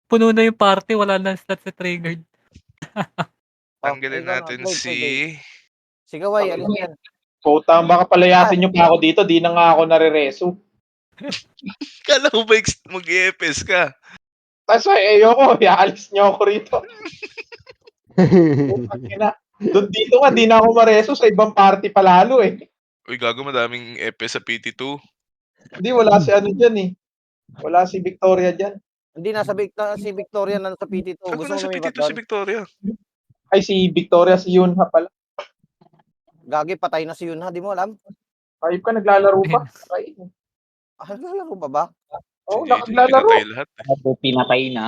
puno na yung party, wala ng slot sa triggered. Tanggalin ikaw na, natin play. si... Si Kaway, alin yan? Puta, baka palayasin nyo pa ako dito, di na nga ako nare-reso. Kala ko ba mag-EFS ka? Tapos ayoko, iaalis nyo ako rito. Doon dito nga, di na ako mareso sa ibang party palalo eh. Uy, gago, madaming EFS sa PT2. Hindi, wala si ano dyan eh. Wala si Victoria dyan. Hindi, si Victoria na sa PT2. Saan Gusto na mo sa lumipat PT2 doon? si Victoria? Ay, si Victoria, si Yunha pala. Gagi, patay na si Yunha, di mo alam? Ayop ka, naglalaro pa. Ay, Naglalaro pa ba? Oo, Si JJ, naglalaro. pinatay lahat. Pinatay na.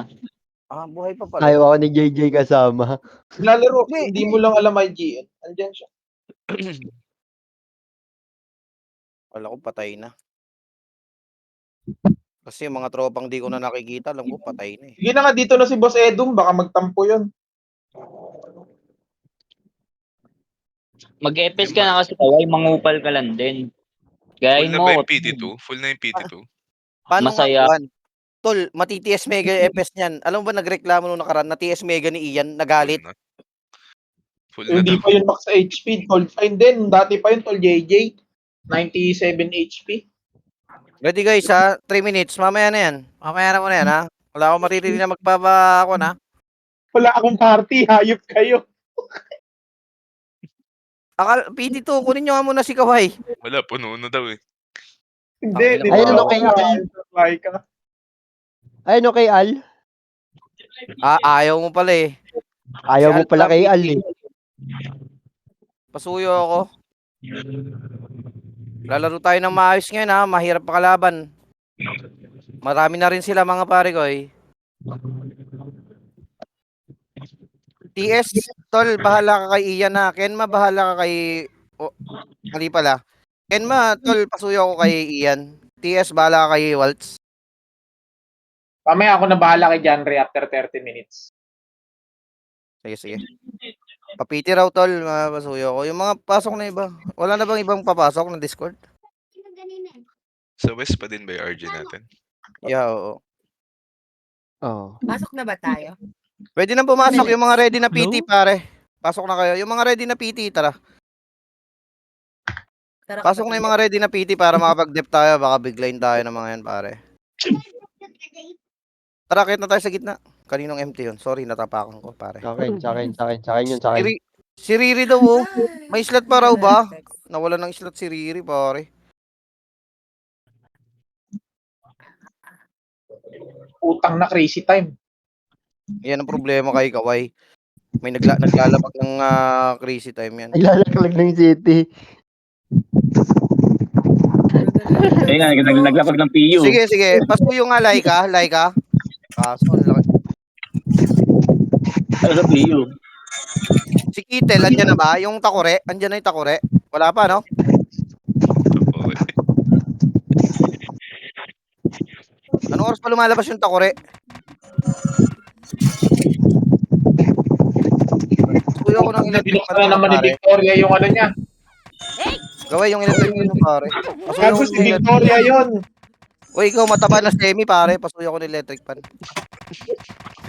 Buhay pa pala. Ayaw ako ni JJ kasama. Naglalaro. Hindi. Hindi mo lang alam IGN. Andyan siya. Wala ko, patay na. Kasi yung mga tropang di ko na nakikita, alam ko, patay na eh. Sige na nga, dito na si Boss Edum. Baka magtampo yun. Mag-EPS ka na kasi Kaway, mangupal ka lang din. Full Gayahin na mo. ba yung PT2? Full na yung PT2? Paano Masaya. nga, Juan? Tol, mati-TS Mega yung FS niyan. Alam mo ba nagreklamo nung nakaraan na TS Mega ni Ian, nagalit? Full na Hindi daw. pa yun max HP. Tol fine din. Dati pa yun, Tol JJ. 97 HP. Ready guys ha? 3 minutes. Mamaya na yan. Mamaya na mo na yan ha? Wala akong maririnig na magpapa ako na. Wala akong party. Hayop kayo. PT2, kunin nyo nga muna si Kaway. Wala, puno na daw eh. Hindi, di Ayun, ba? okay, Ka. Ayun, okay, Al. Ayaw mo pala eh. Ayaw Si mo pala Alpha kay PT. Al eh. Pasuyo ako. Lalaro tayo ng maayos ngayon ha. Mahirap pa kalaban. Marami na rin sila mga pare ko eh. TS, tol, bahala ka kay Ian ha. Kenma, bahala ka kay... Mali pala. Kenma, tol, pasuyo ako kay Ian. TS, bahala ka kay Waltz. Mamaya ako na bahala kay John Ray after 30 minutes. Sige. Papiti raw, tol, pasuyo ko. Yung mga pasok na iba. Wala na bang ibang papasok na Discord? Sa West pa din ba yung RG natin? Yeah, oo. Oh. Pasok na ba tayo? Pwede na pumasok yung mga ready na PT, No? pare. Pasok na kayo. Yung mga ready na PT, tara. Pasok na yung mga ready na PT para makapag-dep tayo. Baka biglayin tayo ng mga yan, pare. Tara, kahit na tayo sa gitna. Kaninong empty yun? Sorry, natapakan ko, pare. Sa akin yun, sa akin. Si Riri daw, oh. May slot pa raw ba? Nawala ng slot si Riri, pare. Utang na crazy time. Yan ang problema kay Kaway. May naglalabag ng crazy time yan. Naglalaklag ng city. Ayun nga, naglapag ng PU. Sige. Pasuyo nga, Laika. Kaso, laki. Ano sa PU? Si Kitel, andyan na ba? Yung Takore? Andyan na yung Takore? Wala pa, no? Okay. Anong oras pa lumalabas yung Takore? Suyo ko ng electric Binuksan na naman ni pare. Victoria yung ano niya. Gawin yung electric fan, pare. Pasuyo ko Kaso si ng electric. Victoria yun. Uy, ikaw mataba na semi, pare. Pasuyo ko ng electric fan.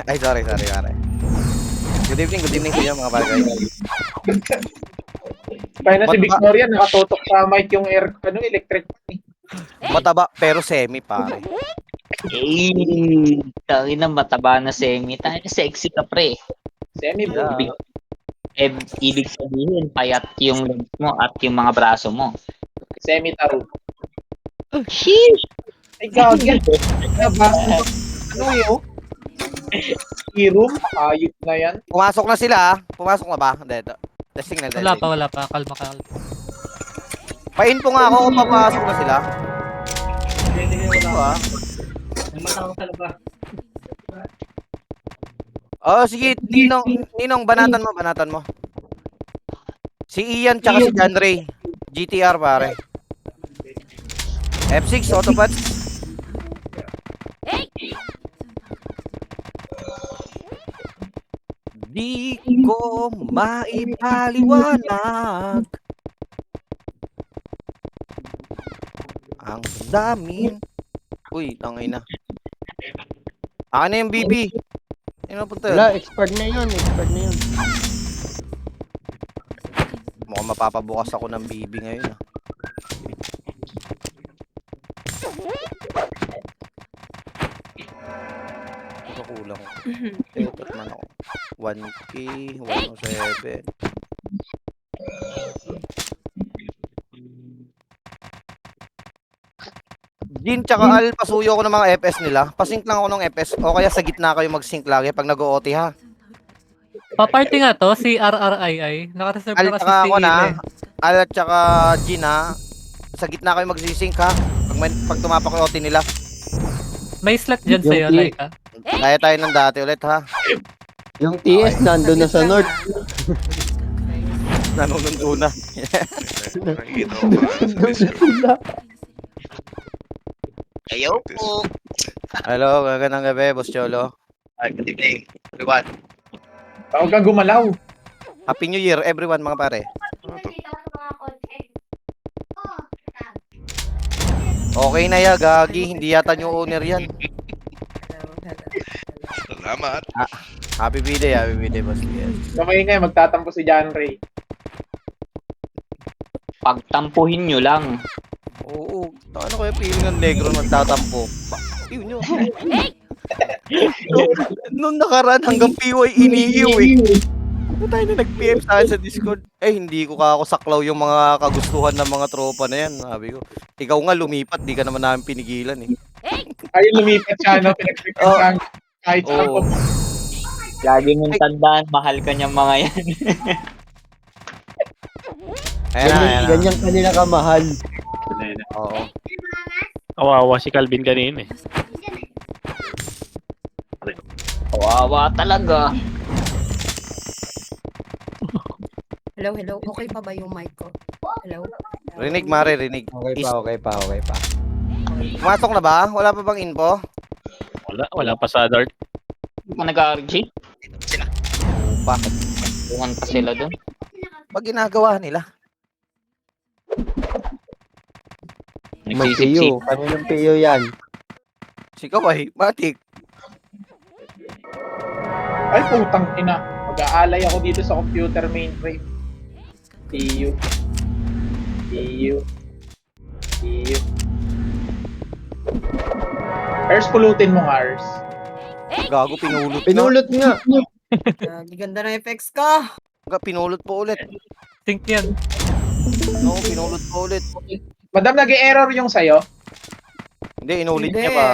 Ay, sorry. Good evening sa inyo, mga bagay. Kaya na si Victoria, nakatotok sa mic yung electric. Mataba, pero semi, pare. Tangin na mataba na semi. Tangin na sexy ka pre. Semi bro. Ibig sabihin, payat yung legs mo at yung mga braso mo. Semi taro. Sheesh! Ay, gagyan. Ano yun? Room? Ayop na yan. Pumasok na sila, ha? Pumasok na ba? Dito. Testing na. Wala pa. Kalma. Pa-info nga ako kung papasok na sila. Ito, ha? Oh, sige, Ninong, banatan mo. Si Ian tsaka si John Ray. GTR, pare. F6, autopad. Di ko maipaliwanag ang daming. Uy, tangay na. Akin na yung BB. Ano punta yun? Wala, expert na yun. Expert na yun. Mukhang mapapabukas ako ng BB ngayon. Ito kulang. Ito man ako. 1K, 107. Jin tsaka Al, pasuyo ko ng mga FS nila. Pasync lang ako ng FS. O kaya sa gitna kayo mag-sync lagi pag nag-OT ha. Paparty nga to, si RRII. Naka-reserve Al na kasi tsaka si ako na. Ile. Al at tsaka Jin ha. Sa gitna kayo mag-sync ha. Pag tumapak yung OT nila. May slot dyan Yung sa'yo, i- Laika. Kaya tayo ng dati ulit ha. Yung TS nandun na sa north. Nanunundo na. Nakikita ko pa sa Discord. Ayaw po. Hello, magandang gabi, Boss Cholo. Good evening, everyone. Huwag kang gumalaw. Happy New Year, everyone, mga pare. Okay na ya, Gagi. Hindi yata new owner yan. Salamat. Happy birthday, Boss. Yes. Kamay nga, magtatampo si John Ray. Pagtampuhin nyo lang. Oo, ano kaya feeling ng negro nagtatampo? Yun yun. Nung nakaraan hanggang PY iniiw eh. Ano tayo na nag-PM sa akin sa Discord? Eh, hindi ko ako saklaw yung mga kagustuhan ng mga tropa na yan. Sabi ko, ikaw nga lumipat, di ka naman namin pinigilan eh. Ay, lumipat siya, no? Pinagpipinsan. Kahit sa Oo. Lagi mong tandaan, mahal ka niyang mga yan. Ayan na. Ganyan kanila kamahal. Oo. Kawawa si Calvin kanina eh. Kawawa talaga. Hello, hello. Okay pa ba yung mic ko? Hello? Rinig, Mare, rinig. Okay pa. Pumasok na ba? Wala pa bang info? Wala pa sa dart. Hindi ka nag-RG? Sila. Pa. Tungan pa sila dun. Pag ginagawa nila. May Nagsisip-sip. PO. Kaninong PO yan? Sikaw ay, matik. Ay, putang ina. Mag-aalay ako dito sa computer mainframe. TU. Ers, pulutin mo nga, Ers. Gago, pinulot na. Pinulot nga. Ganda ng effects ka. Pinulot po ulit. Sync yan. No, pinulot po ulit. Madam, nag-error yung sayo. Hindi, inulit Hindi. niya pa.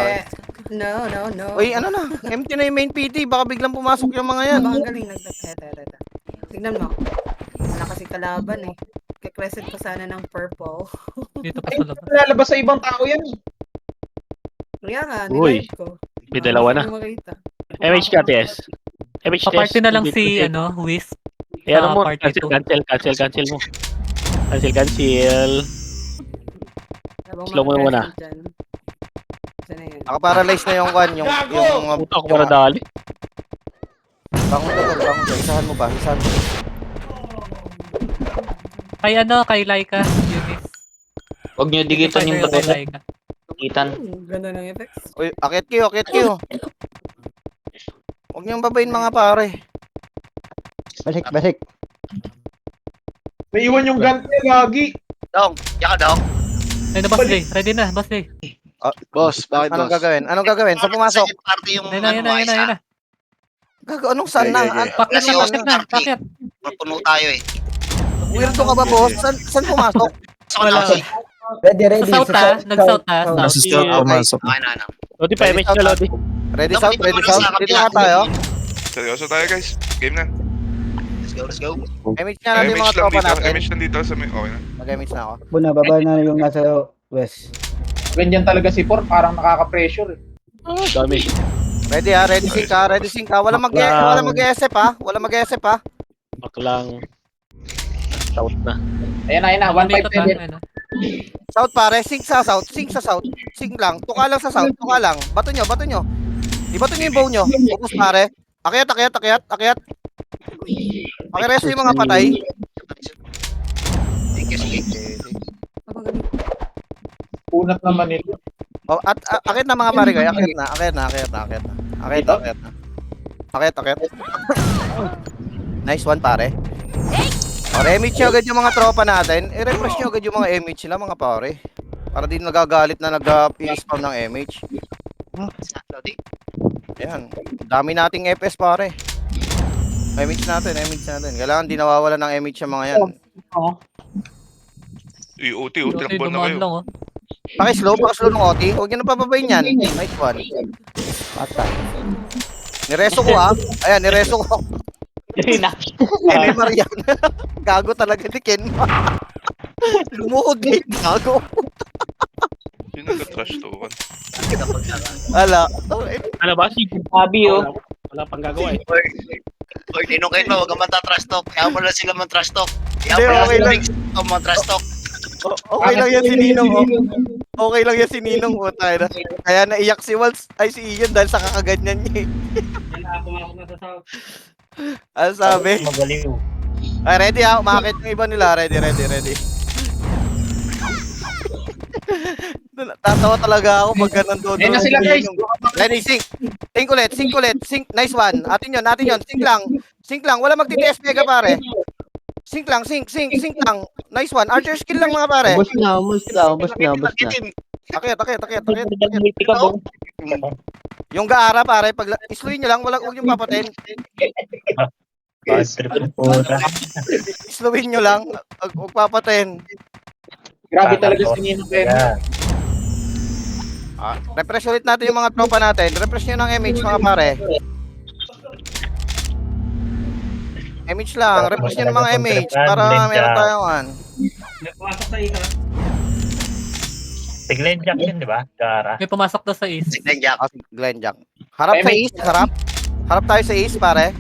No. Uy, ano na? Empty na yung main PT. Baka biglang pumasok yung mga yan. Ang galing. Eto. Tignan mo. Wala kasi kalaban eh. Kikreset ko sana ng purple. Dito pa Ay, sa labas. lalabas sa ibang tao yan. Kaya nga, Uy, nilive ko. may dalawa na. Hindi ko makita. MH ka, TS. MH Paparty na lang si, Whis. Eh, ano mo, party two. cancel mo. Cancel. Habang Slow mo mga muna. present dyan. Saan na yun? Nakaparalyze na yung kwan. Yung Puta ko para dali. bangon ka tol, bangon ka. Isahan mo ba? Kay Laika, Eunice. Huwag nyo digitan yung Kay bato. Laika. Digitan. Ganda ng effects. Uy, akit kayo. Huwag niyong babayin mga pare. Balik. Naiwan yung gun niya, lagi. Dong, yaka dong. Ayun na, Boss Jay. Ready na, Boss Jay. Boss, bakit Anong boss? gagawin? Sa pumasok? Second party yung Ayun na. Gago, anong saan na? Okay. Pakit na. Puno tayo eh. Weirdo ka ba, boss? Saan pumasok? So, wala. Ready. Sa south ha? Nag-south ha? Nasa South. pumasok. Okay na. Lodi pa, MH ka, Lodi. Ready south? Dito nga tayo. Seryoso tayo guys. Game na. Let's go. MH nga natin yung mga MH lang tropa dito. natin. MH lang dito sa may... Okay na. Mag-MH na ako. Buna, baba na yung nasa west. Ganyan talaga si Por, parang nakaka-pressure. Dami. Ready ha? Ready sync ha? Wala mag-SF ha? Baklang. South na. Ayan na, Dito ta. 157. Ayun na. South pare, sync sa south. Sync lang. Tuka lang sa south. Bato nyo. Ibato nyo yung bow nyo. Focus pare. Akyat. Pakireso yung mga patay. Thank you, sige. Napagaling. Punat naman ito. At akyat na mga pare kayo. Akyat na. Akit, akit. Akit, akit. Nice one, pare. O, remage nyo agad yung mga tropa natin. I-refresh nyo agad yung mga MH nila, mga pare. Para di nagagalit na nag-i-spam ng MH. Lodi. Ayan. Dami nating FPS, pare. MH natin, MH natin. Kailangan di nawawala ng MH yung mga yan. OT, Okay, takbo na dumaan kayo. lang oh. Pakislow ng OT. Huwag nyo na papabayin yan. Nice one. Patay. Nireso ko ha. Ayan, nireso ko. Ene Marian. Gago talaga ni Ken. Lumuhod din. Gago. Yung nagka-trash to. Ala. Ano ba? Sabi oh. Wala pang gagawa eh. Or inukin mo, huwag ka man-trash talk. Kaya mo lang sila man-trash talk. Kaya Hindi, mo lang okay sila lang. man-trash talk. Okay lang yan si Ninong. Okay lang yan si Ninong. Tayo na. Kaya naiyak si Waltz. Ay si Ian dahil sa kakaganyan niya eh. Ano sabi? Ay, ready ha. Umakit yung iba nila. Ready. Tatawa talaga ako pag ganun doon. Ayun na sila, guys. Ready, sync. Sync ulit. Sync. Nice one. Atin yun. Sync lang. Wala magti-TS mega pare. Sync lang. Lang. Nice one. Archer skill lang mga pare. Ubus na. Akit. Ka bong. Yung gaara pare, pag isluin nyo lang, huwag yung papatin. Isluin nyo lang, huwag papatin. Grabe talaga si Nino Ben. Refresh ulit natin yung mga tropa natin. Refresh nyo ng MH mga pare. MH lang, refresh nyo ng mga MH para meron tayong Tiglen Jack yun, di ba? Gara. May pumasok daw sa east. Signan Jack. Glenn Jack. Harap sa east, harap. Harap tayo sa east pare.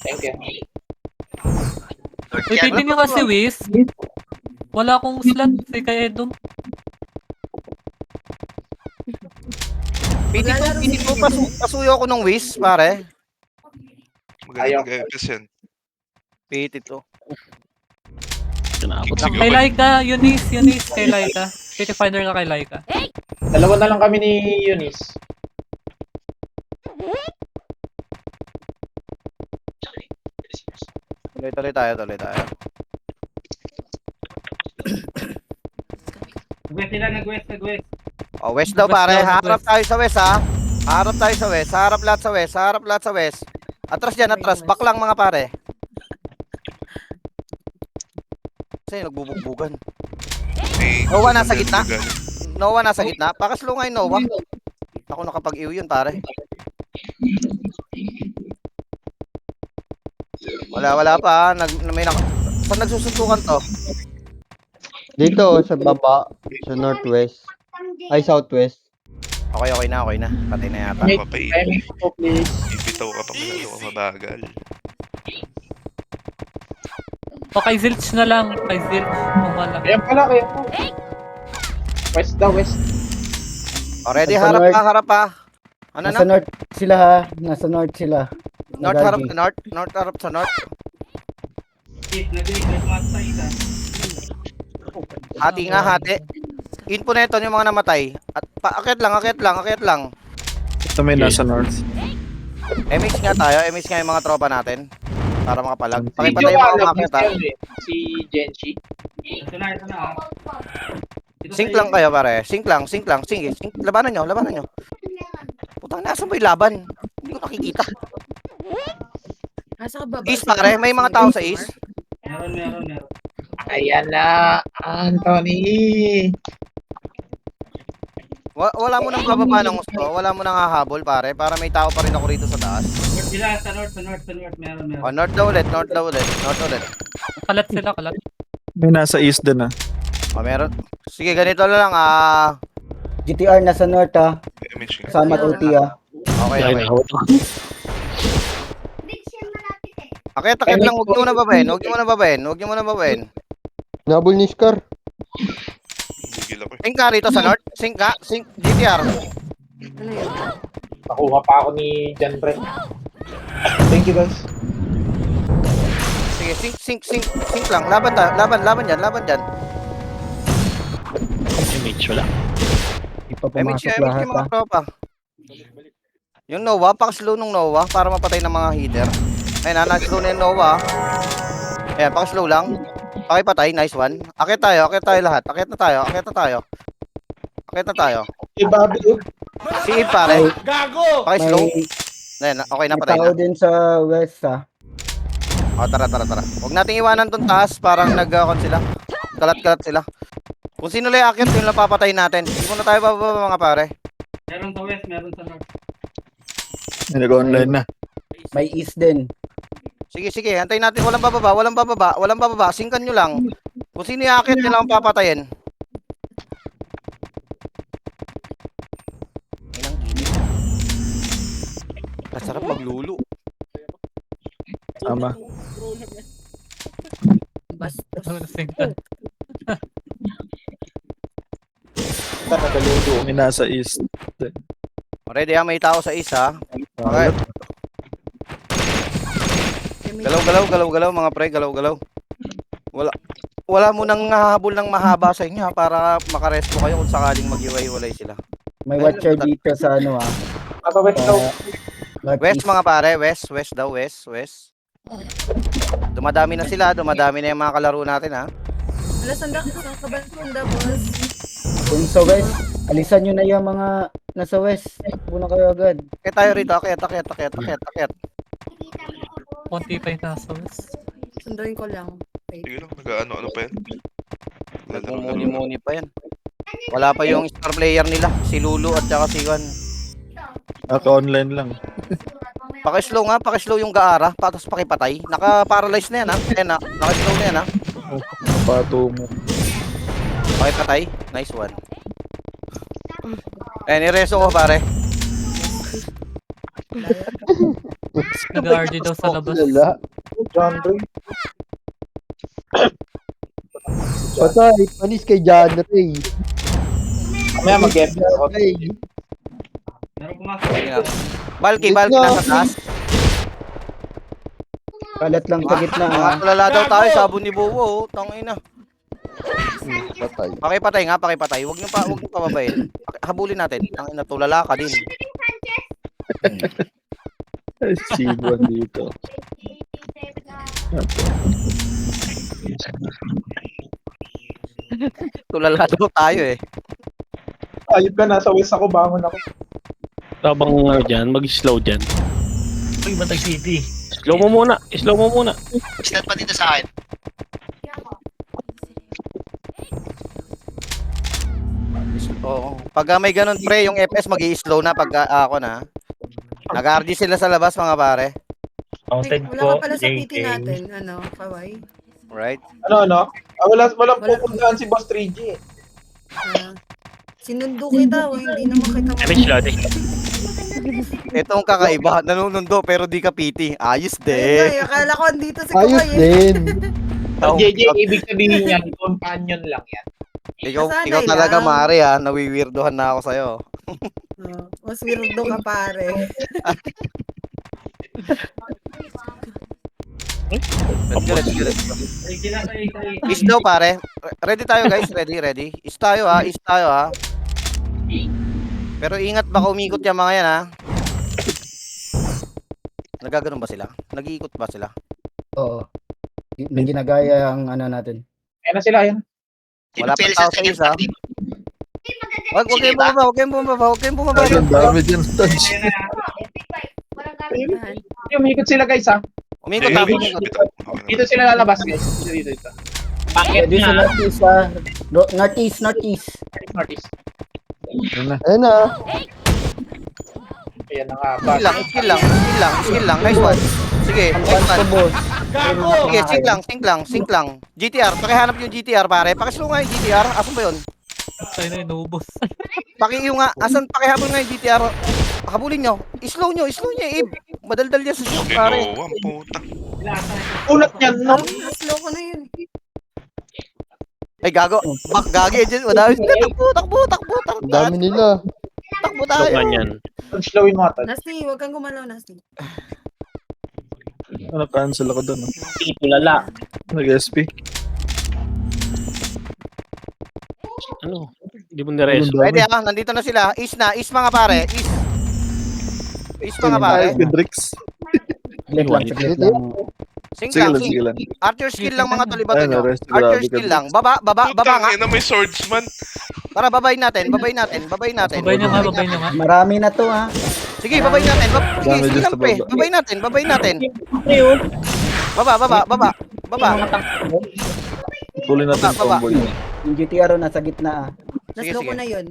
Thank you. Uy, pwede nyo kasi Wiz. Wala akong slot si kay Edom. PT2, pasuyo ako ng Wiz pare. Magaling mag-FPS yan. PT2. Kay Laika, Eunice, kay Laika. PT finder na kay Laika. Dalawa na lang kami ni Eunice. Tuloy tayo. Nag-west. Oh, west daw pare. Harap tayo sa west ha. Harap lahat sa west. Atras dyan, atras. Back lang mga pare. Kasi nagbubugbugan. Noah nasa gitna. Noah nasa gitna. Pakaslo nga yung Noah. Ako nakapag-iw yun pare. Wala pa. Saan nagsusuntukan to? Dito sa baba, sa northwest. Ay, southwest. Okay na. Patay na yata. Timing ko, please. Ibitaw ka pa masyado ka mabagal. O kay Zilch na lang. Kay Zilch. Kung wala. Ayan pala, kaya po. West daw, west. Already, Nasa harap pa. Ano Nasa na? north sila ha. Nasa north sila. North harap sa north. North harap sa north. Hati. Info na ito yung mga namatay. At akit lang. Ito may nasa north. MH nga tayo. MH nga yung mga tropa natin. Para makapalag. Si Pakipatay yung mga Joanna, umakit ha. si Genshi. Sync lang kayo pare. Sync lang. Labanan nyo. Putang na, saan ba yung laban? Hindi ko nakikita. Nasa baba. East pare, may mga tao sa east. Meron. Ayan na, Anthony. Wala mo nang bababa ng gusto. Wala mo nang hahabol pare. Para may tao pa rin ako rito sa taas. Sa north, meron. Oh, north daw ulit. Kalat sila. May nasa east din ah. Oh, meron. Sige, ganito na lang. GTR nasa north ha. MH nga. Kasama OT ha. Okay. Akit lang. Huwag nyo muna babayin. Nabul ni Scar. Gigil ako eh. Sync ka rito sa north. Sync GTR. Nakuha pa ako ni John Brent. Thank you, guys. Sige, sync lang. Laban dyan. Image wala. pa May pumasok may lahat mga ha. tropa. Yung Nova, pakislow nung Nova para mapatay ng mga hitter. Ayun na, slow na yung Nova. Ayan, pakislow lang. Pakipatay, nice one. Akit tayo lahat. Akit na tayo. Akit na tayo. Si Bobby, oh. Si Eve pare. Pakislow. May, Ayan, okay na, may patay tao na. din sa west ha. O, tara. Huwag nating iwanan dun taas, parang nag-con sila. Kalat-kalat sila. Kung sino lang akit, yun lang papatay natin. Hindi muna tayo bababa mga pare. Meron sa west, meron sa north. Nag-online na. May east din. Sige, antayin natin. Walang bababa. Singkan nyo lang. Kung sino yung akit, yun lang ang papatayin. Inang gilid. Masarap maglulu. Tama. Bastos. May nasa east. Ready ha, may tao sa isa. Okay. Galaw mga pre, galaw. Wala mo nang hahabol ng mahaba sa inyo ha, para makaresto kayo kung sakaling mag-iwalay sila. May watcher dito sa ano ha. Nasa west daw. West mga pare, west daw, west. Dumadami na yung mga kalaro natin ha. Wala, saan ka ba sanda, boss? Kung sa west, alisan nyo na yung mga nasa west. Muna kayo agad. Kaya tayo rito, akit. Konti pa yung nasa west. Sunduin ko lang. Wait. Sige lang, nag-ano pa yan. Nagmumuni-muni pa yan. Wala pa yung star player nila, si Lulu at saka si Juan. Naka-online lang. Pakislow yung Gaara, tapos pakipatay. Naka-paralyze na yan ha. Ayan na, naka-slow na yan ha. Pato mo. Pakipatay, nice one. Nireso ko pare. Nag-RD daw sa labas. John Ray. Patay, panis kay John Ray. Mamaya mag-get ako. Balki nasa taas. Kalat lang sa gitna ha. Mga tulala daw tayo, sabon ni Bobo, tangina. Patay. Pakipatay. Huwag niyo pababayin. Habulin natin. Tangina, tulala ka din. Sibuan dito. Tulala daw tayo eh. Ayop ka, nasa west ako, bangon ako. Tabang dyan, mag-slow dyan. Uy, Batay City. Slow mo muna. Start pa dito sa akin. Oo. Pag may ganun pre, yung FS mag-i-slow na pag ako na. Nag-RG sila sa labas mga pare. Wait, wala ka pala sa PT natin. Ano, Kawai? Right? Ano? Walang pupuntahan si Boss 3G. Sinundo kita, hindi naman kita Itong kakaiba, nanunundo pero di ka PT. Ayos Ayun din. nga, akala ko andito si Ayos Kawai. din. Ang JJ, ibig sabihin yan, companion lang yan. Ikaw Nasanay talaga lang. Mare ha, nawiwirdohan na ako sa'yo. Mas weirdo ka pare. Let's go. Is daw pare. Ready tayo guys, ready. Is tayo ha. Pero ingat baka umikot yung mga yan ha. Nagaganon ba sila? Nag-iikot ba sila? Oo. May ginagaya ang ano natin. Ayan na sila, yan. Wala pa tao sa isa. Wag kayong bumaba. Ang dami dyan, Tons. Umikot sila, guys, ha. Umikot. Dito sila lalabas, guys. Dito. Bakit Pwede sa na? northeast ha. Northeast. Northeast. Ayun na. Ayan na nga. Skill lang. Nice one. Sige, next One to one. boss. Sige, sync lang. GTR, pakihanap yung GTR pare. Pakislow nga yung GTR. Asan ba yun? Tayo na inubos. Pakiyo nga. Asan pakihabol nga yung GTR? Habulin nyo. I-slow nyo, Ib. Madaldal yan sa shoot pare. Ginawa, puta. Ulat niyan, no? Slow ko na yun. Ay, gago. Gagi, dyan. Madami sila. Takbo. Ang dami nila. Takbo tayo. Slowin mo ata. Nasty, huwag kang gumalaw, Nasty. Cancel ako doon. Tulala. Nag-SP. Ano? Hindi mo nireso. Pwede nandito na sila. East mga pare. East mga pare. Kendricks. Saglit lang. Sing Sige lang. lang, sige lang. Archer skill lang mga tol, iba to Ayun, nyo. rest, Archer grabe skill ka. lang. Baba nga. Ina may swordsman. Tara, babayin natin. Babay nyo nga. Marami na to ha. Sige, babayin natin. Sige, Dami sige dyan lang sa pre. baba. Babayin natin. Baba. Tuloy natin Baba. combo yun. Yung GTR nasa gitna ah. Sige, Naslo sige. ko na yun.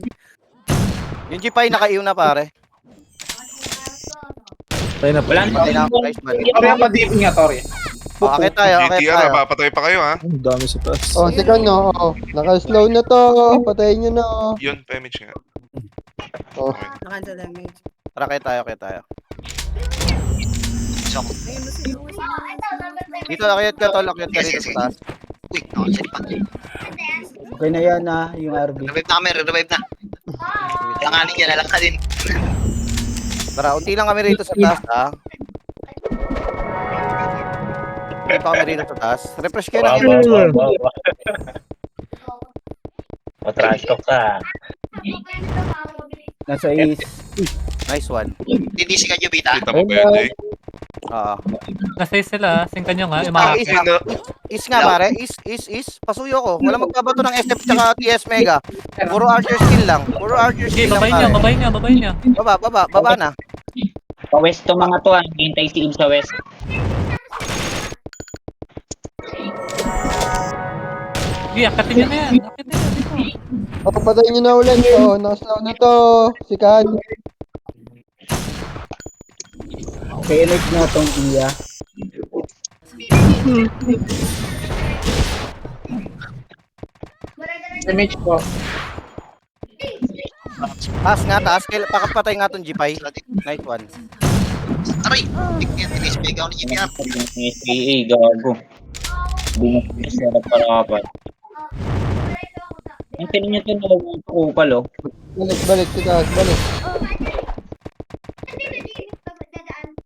Yung G-Pie nakaiw na pare. Tayo na po. Wala Patay na ako guys, man. Torya pa deep nga, Torya. Akit tayo. GTR, papatay pa kayo ha. Ang dami sa taas. Oh, si Kano, naka-slow na to. Patayin nyo na. Yun, Pemich nga. Oh. Nakancel damage. Tara, akit tayo. Ayun na sila. Dito, akit ka tol. Akit ka dito sa taas. Uy, nakansel pa. Okay na yan ah, yung RB. Revive na. Alanganin. Tara, unti lang kami rito sa taas ha. Unti pa kami rito sa taas. Refresh kayo ng Matrash talk ka. Nasa east. Nice one. Hindi si Kadyo Bita. Kita mo ba yun, Jay? Oo. Nasa sila, singkan nyo nga. Is nga pare. Is. Pasuyo ko. Wala magbabato ng SF tsaka TS Mega. Puro Archer skill lang. Sige, babay nyo. Baba na. Sa west to mga to, hintay si Ib sa west. Sige, akatin nyo na yan. Oh, patayin nyo na ulit. Oh, naka-slow na to. Si Kan. PNH na tong iya. Damage ko. Taas. Pakapatay nga tong G-Pie. Nice one. Aray! Tinis Mega ako ni GTR. SPA, gago. Hindi na sarap para kapal. Ang tinin nyo ito na kupal oh. Balik si Kan. Balik.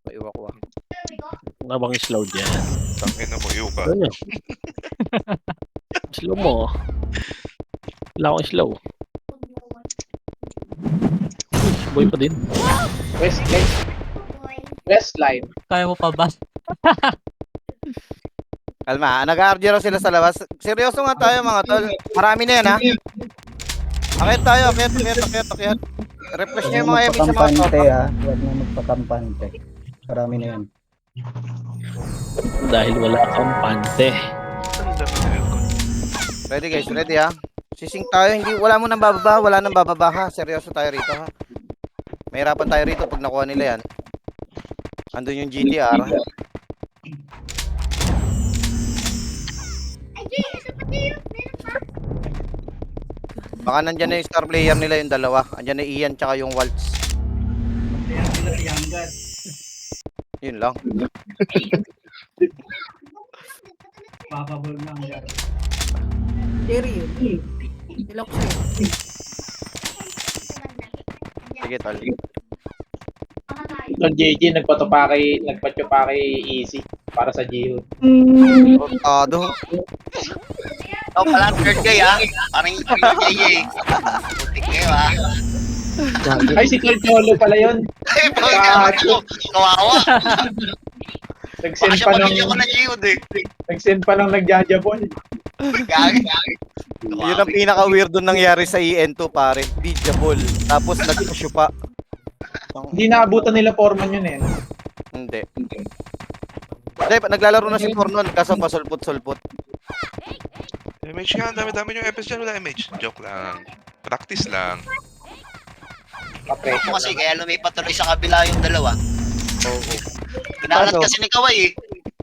Paiwa ko ah. Nabang slow dyan. Tangina mo, Yuka. Ano? Slow mo. Wala akong slow. Boy pa din. West line. Kaya mo pa ba? Kalma, nag-RG raw sila sa labas. Seryoso nga tayo mga tol. Marami na yan ha. Akit tayo. Refresh nyo yung mga emin sa mga Magpakampante tropa. ah. Huwag na magpakampante. Marami na yan. Dahil wala kang pante. Ready guys, ready ha. Sising tayo, wala mo nang bababa ha. Seryoso tayo rito ha. Mahirapan tayo rito pag nakuha nila yan. Andun yung GTR. Baka nandyan na yung star player nila yung dalawa. Andyan na Ian tsaka yung Waltz. Yun lang. Jerry yun. Ilok siya. Sige tol. Don JJ nagpatyo pa kay Easy para sa Jihud. Tado. Oh, pala third guy ha. Parang yung JJ. Butik kayo ha. Ay, si Cholo pala yun. Ay, kawawa. Baka Nag-send siya pa nung pamilya ko na Jihud eh. nagjajabol. Gagi. Yun ang pinaka-weird doon nangyari sa EN2 pare. Beatable. Tapos nag-push pa. Hindi naabutan nila Foreman yun eh. Hindi. Hindi, naglalaro na si Fornon kaso pasulpot-sulpot. MH nga, ang dami-dami yung FS dyan. Wala MH. Joke lang. Practice lang. Kapresyo Kasi kaya lumipat tuloy sa kabila yung dalawa. Oo. Kinalat kasi ni Kawai eh.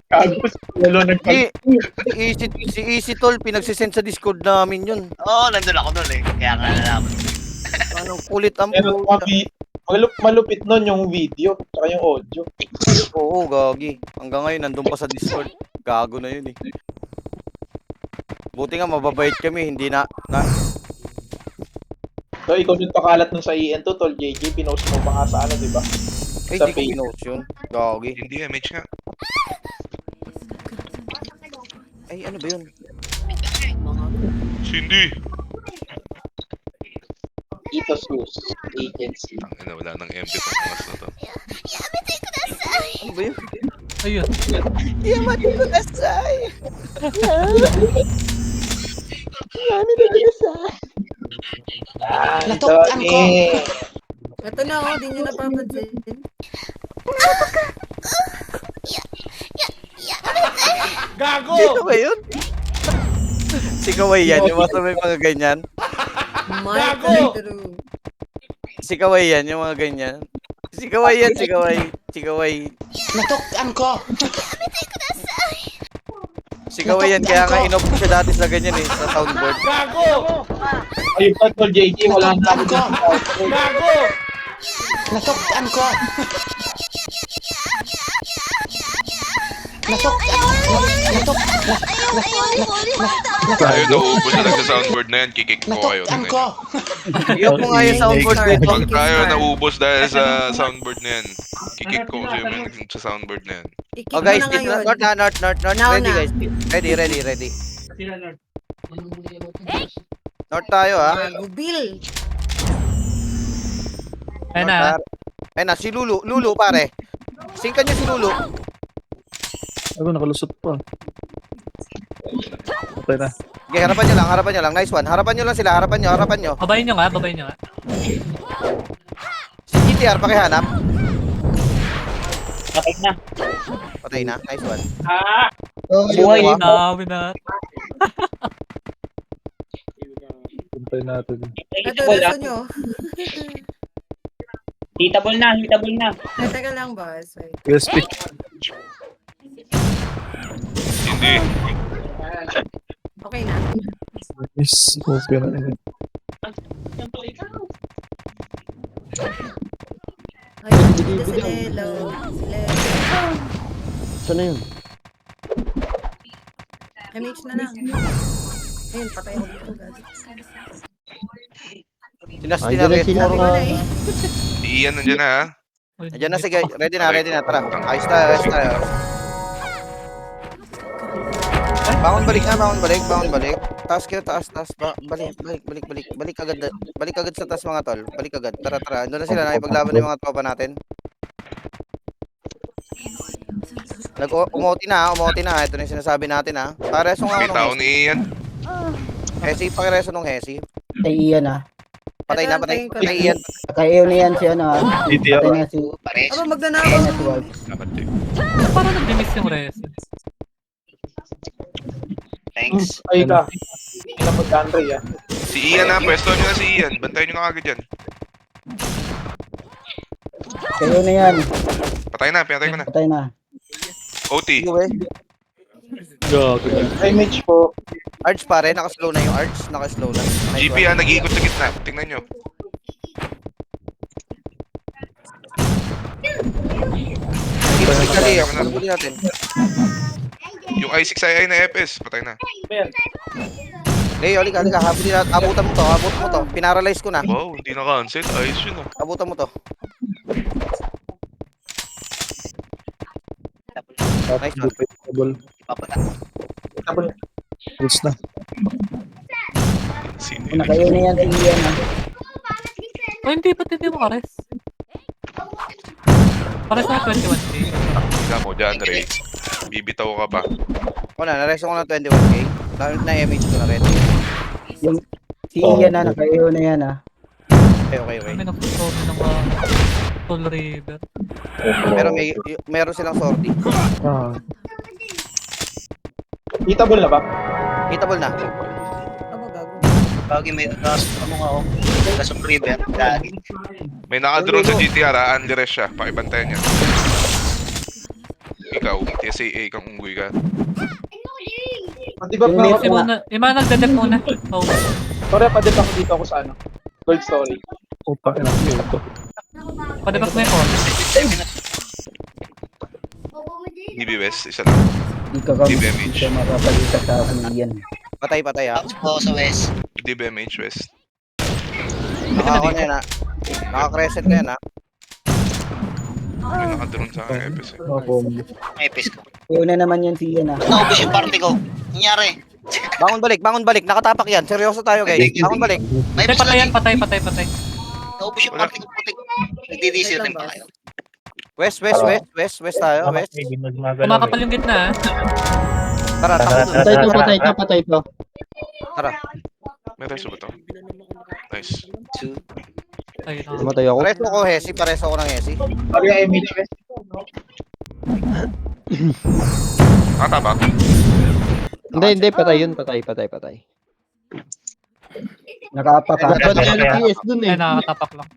Kagos. Lalo nagpag... Si Easy Tol, pinagsisend sa Discord namin yun. Oo, nandun ako doon eh. Kaya nga nalaman. Ano, kulit ang Pero malupit nun yung video at yung audio. Oo, gagi. Hanggang ngayon, nandun pa sa Discord. Gago na yun eh. Buti nga, mababait kami. Hindi na... So, ikaw yung pakalat nun sa EN to, Tol JJ, pinost mo pa nga sa ano, di ba? Ay, Sa di ko page. pinost yun. Gagi. Hindi MH nga. Ay, ano ba yun? Cindy. Ito sus. Agency. Tangina, wala nang MP pang mas na to. Ano ba yun? Ayun. Yamati ko nasay. Natukan ko. Ito na oh, di nyo napapansin. Sino ba yun? Si Kawai yan, yung may mga ganyan. My bedroom. Si Kawai yan, yung mga ganyan. Si Kawai yan, si Kawai. Si Kawai. Natukan ko. Si Kawai yan, kaya nga inop siya dati sa ganyan eh, sa soundboard. Ayun pa, Tol JJ, wala na ako. Natukan ko. Tayo nauubos na sa soundboard na yan, kikik ko kayo. Iyok mo nga yung soundboard dito. Pag tayo naubos dahil sa soundboard na yan, kikik ko kasi yung sa soundboard na yan. I-keep Oh mo guys, na dito ngayon. na, north. Now Ready na. guys. Ready. North tayo ha. Gubil. Ayun na. Ayun na, si Lulu. Lulu pare. Singkan niyo si Lulu. Ako, nakalusot pa. Okay na. Okay, harapan nyo lang. Nice one. Harapan nyo lang sila. Harapan nyo. Babayin nyo nga. Si GTR, pakihanap. Patay na. Patay na. Nice one. Buhay. Dami na. Puntay natin. Ito, gusto nyo. Hitable na. Teka lang, boss. Wait. USP. Hindi. Okay na. Yes. Okay na. Ayun, dito si Lelo. Saan na yun? MH na lang. Ayun, patay ako dito, guys. Sinasti na Andiyan na rin. si Sabi ko Laura. na eh. Si Ian nandiyan na ha. Andiyan na, sige. Ready na. Tara. Ayos tayo. Bangon balik. Taas kayo, taas. Balik agad sa taas mga tol. Balik agad. Tara. Doon na sila, nakipaglaban ng mga tropa natin. Umuti na. Ito na yung sinasabi natin ha. Pareso nga May ako tao nung ni Ian. Hesi. Pakireso nung Hesi. Patay iyan ah. Patay na. Antayin ko Patay lang. yan. Patay iyon na yan si ano ah. DTR. Patay na si... Pares. Aba, Patay magnanakaw. na si Walt. Dapat din. Parang nag-miss yung res. Thanks. Ay ka. Inabot ka, Andre, ah. Si Ian ha, pwesto nyo na si Ian. Bantayan nyo na kagad yan. Kayo na yan. Patay ko na. Patay na. OT. Sige, we. Gago. Image po. Arch pare, naka-slow na yung Arch. Naka-slow na. Nice GP one. ha, nag-iikot sa gitna. Tingnan nyo. Dali, huli natin. Yung I6II na FS, patay na. Leo, halika. Abutan mo to. Pinaralyze ko na. Wow, hindi na-cancel. Ayos yun ah. Abutan mo to. Nice one. Double. Rules na. Sino Una kayo na yan si iyan ah. O hindi, ba't hindi mo kares? Pares na 21k. Tingnan mo dyan, Ray. Bibitaw ka pa. Wala, nareso ko ng 21k. Na-MH ko na rin. Yung si iyan ah, nakayo na yan ah. Okay. May nagsusobi ng Soul River. Pero meron silang sortie. Ah. Hitable na ba? Hitable na. Aba, gago. Bagay may Gasong River. Gagi. May nakadrone sa GTR ha, Andres siya. Pakibantayan niya. Ikaw, TSAA kang unggoy ka. Di ba Yung pa late ako? Yung mga nagdadep muna. Oh. Sorry, padip ako dito ako sa ano. Gold story. Puta, ina ko. Padapat mo yung phone. DB West, isa lang. Di ka kami. DBMH. Di ka makapalita sa akin iyan. Patay ha. Tapos po sa West. DBMH West. Nakaka na yan ha. Naka-crescent na yan ha. May nakadrone sa akin FS eh. Ako. May pis ko. Kayo na naman yan si iyan ah. Naubos yung party ko. Nangyari. Bangon balik. Nakatapak yan. Seryoso tayo, guys. Bangon balik. May Patay, bus patay yan, lang. patay. Naubos yung party ko putik. Nagdi-diesel rin pa kayo. West tayo, west. Kumakapal yung gitna, ah. Tara, takbo dun. Patay to. Tara. May reso ba to? Nice. Ayun, oh. Matay ako. Pareso ko ng Hesi. Arya MH West. Tama. Hindi, patay yun. Patay. Nakaapak ka. Patay yung PS dun Ay, nakakatapak lang.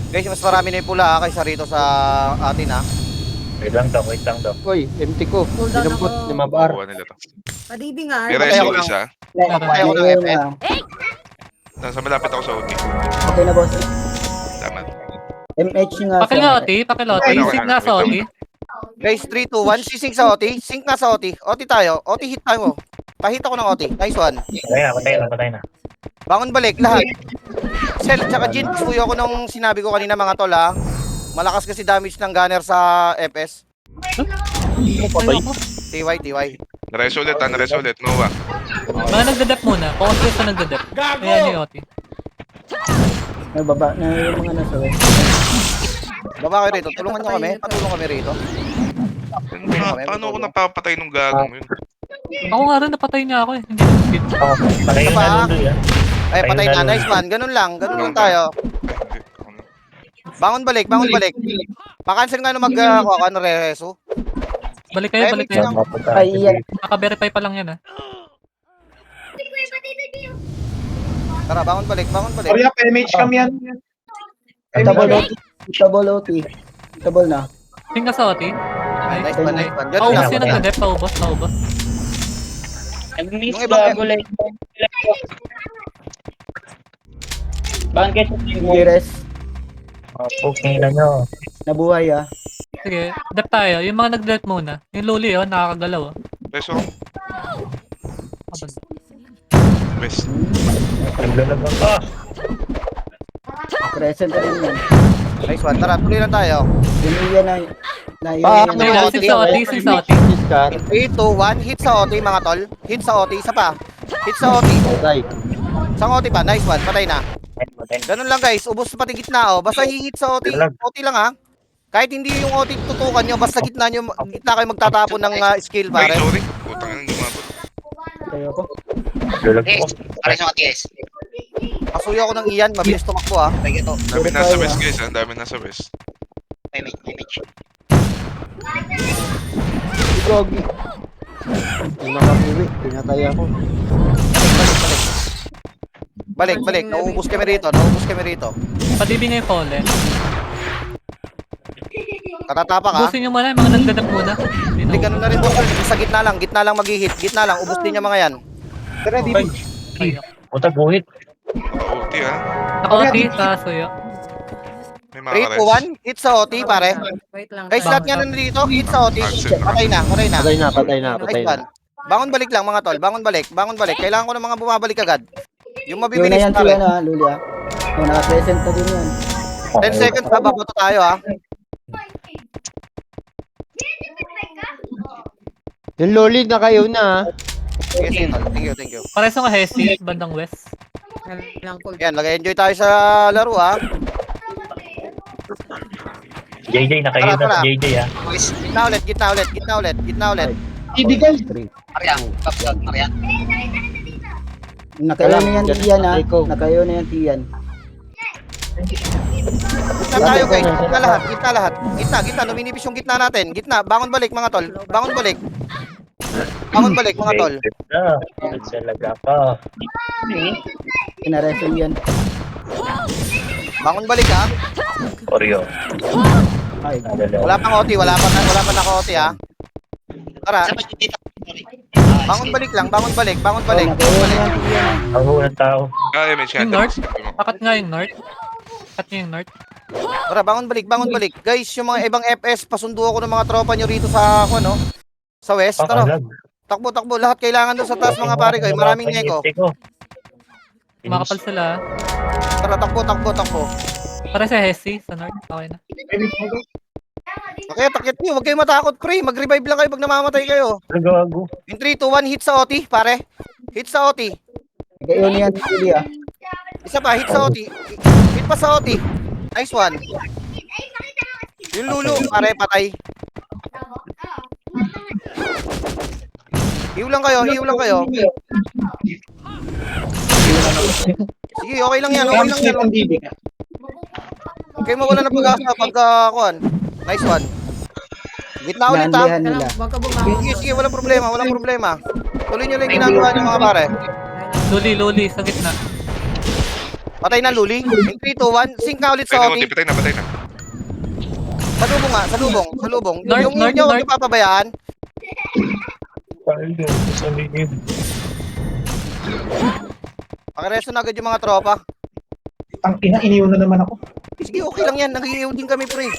Guys, mas marami na yung pula kaysa rito sa atin ha. Wait lang daw. Uy, empty ko. Cooldown Dinampot ako. ni Mabar. Kuha nila to. Madidi nga. May Patay reso ako ng- isa. Patay ako ng Ayun FF. na. Nasa malapit ako sa OT. Okay na, boss. Tama. MH nga Pakiloti. Sync na sa OT. Guys, 3, 2, 1. Sising sa OT. Sync na sa OT. OT tayo. OT hit tayo. Pahit ako ng OT. Nice one. Patay na. Bangon balik, lahat. Sel, tsaka Jin, suyo ako nung sinabi ko kanina mga tol ha. Malakas kasi damage ng gunner sa FS. Patay ako. TY. Nareso ulit. Noah. Mga nagdadep muna. Focus sa nagdadep. Ayan yung OT. Nababa na yung mga nasa west. Baba kayo rito. Tulungan nyo kami. Patulong kami rito. Paano ako napapatay nung gagong yun? Ako nga rin, napatay niya ako eh. Hindi ko speed. Patay Ano na ba? nun yan. Ay, patay na. Nice one. Ganun lang tayo. Bangon balik. Makancel nga nung re-reso. Balik kayo. Ay, iyan. Naka-verify pa lang yan, ah. Tara, bangon balik. Arya MH kami yan. Double OT. Double na. Sync na sa OT. Nice one. Ganun Paubos lang. yun nagdadep. Paubos. Nag-miss Yung ibang- bago like. Bakit Hindi res. Okay na nyo. Nabuhay ah. Sige, dep tayo. Yung mga nagdep muna. Yung luli, oh, nakakagalaw, oh. Reso. Abad. Best. Naglalaban ka. Present na rin yan. Nice one. Tara, tuloy lang tayo. Yung iyan na Ayun, iyan. sync sa OT. 3, 2, 1. Hit sa OT mga tol. Hit sa OT. Isa pa. Hit sa OT. Patay. Sa OT pa. Nice one. Patay na. Ganun lang guys. Ubos pati gitna oh. Basta hihit sa OT. OT lang ha. Kahit hindi yung OT tutukan nyo, basta gitna kayo magtatapon ng skill Ay, pare. sorry. Putang ina, hindi umabot. Tayo ko. Yes, para sa ATS. Pasuyo ako ng iyan. Mabilis tumakbo ha. Like ito. Dami nasa west guys, ang dami nasa west. MH. Gogi. Hindi nakapiwi. Pinatay ako. Balik. Nauubos kami rito. Padibi nga yung fallen. Katatapak ha. Ubusin nyo muna. Yung mga nagdadep muna. Hindi ganun na rin boss. Sa gitna lang mag-hit. Gitna lang. Ubos din yung mga yan. Tara, di Puta, buhit. OT ha. Naka-OT sa suyo. May 3, mga 2, 1. Hit sa OT pare. Wait lang. Guys, lahat nga nandito. Hit sa OT. Patay na. Patay na. Nice one. Bangon balik lang mga tol. Bangon balik. Kailangan ko ng mga bumabalik agad. Yung Yun na mabibilis yan pare. siya na, Luli ah. Yung naka-present na din yan. 10 seconds pa, babato tayo ha. Yung loli na kayo na. Sige, tol. Thank you. Pareso nga Hesi, bandang west. Lang cool. Yan, nag-enjoy tayo sa laro ha. JJ, nakayo na Tara. sa JJ ha. Boys, Gitna ulit. Hindi guys. Arya. Kapsag, Arya. Nakayo na yan Tiyan ah. Patay ko. Nakayo na yan Tiyan. Gitna tayo guys. Gitna lahat. Gitna. Luminipis yung gitna natin. Gitna. Bangon balik mga tol. Bangon balik mga tol. Talaga pa. Pinareso yan. Bangon balik ha. Oreo. Ay, Wala pang OT. Wala pa naka-OT ha. Tara. Bangon balik. nakayo na yan Tiyan. Ang unang tao. MH nga. Yung north? Pakat nga yung north. Tara, bangon balik. Guys, yung mga ibang FS, pasundo ako ng mga tropa nyo rito sa sa west. Tara, takbo. Lahat kailangan doon sa taas mga pare ko. Maraming neko. Makapal sila. Tara, takbo. Pare sa Hesi, sa north. Okay na. MH mo guys. Okay, takit nyo. Huwag kayo matakot, pre. Mag-revive lang kayo pag namamatay kayo. Nagago. In 3, 2, 1, hit sa OT, pare. Hit sa OT. Kayo niyan si Luli ah. Isa pa, hit sa OT. Hit pa sa OT. Nice one. Yung Lulu, pare, patay. Hiw lang kayo, hiw lang kayo. Sige, okay lang yan, okay lang yan. Ang DD ka. Okay, mawala na pag-asa pagka, kuhan. Nice one. Gitna ulit, ha? Naandihan nila. Huwag ka bumangon. Sige, sige, walang problema, walang problema. Tuloy nyo lang yung ginagawa nyo, mga pare. Luli, sa gitna. Patay na, Luli. In 3, 2, 1, sync na ulit Patay sa na, OT. Oti. Patay na, patay na. Salubong nga, salubong, salubong. North, Yung north, nyo, north. huwag nyo papabayaan. Pakireso na agad yung mga tropa. Ang ina, iniwan na naman ako. Sige, okay lang yan. Nag-iiw din kami, pre.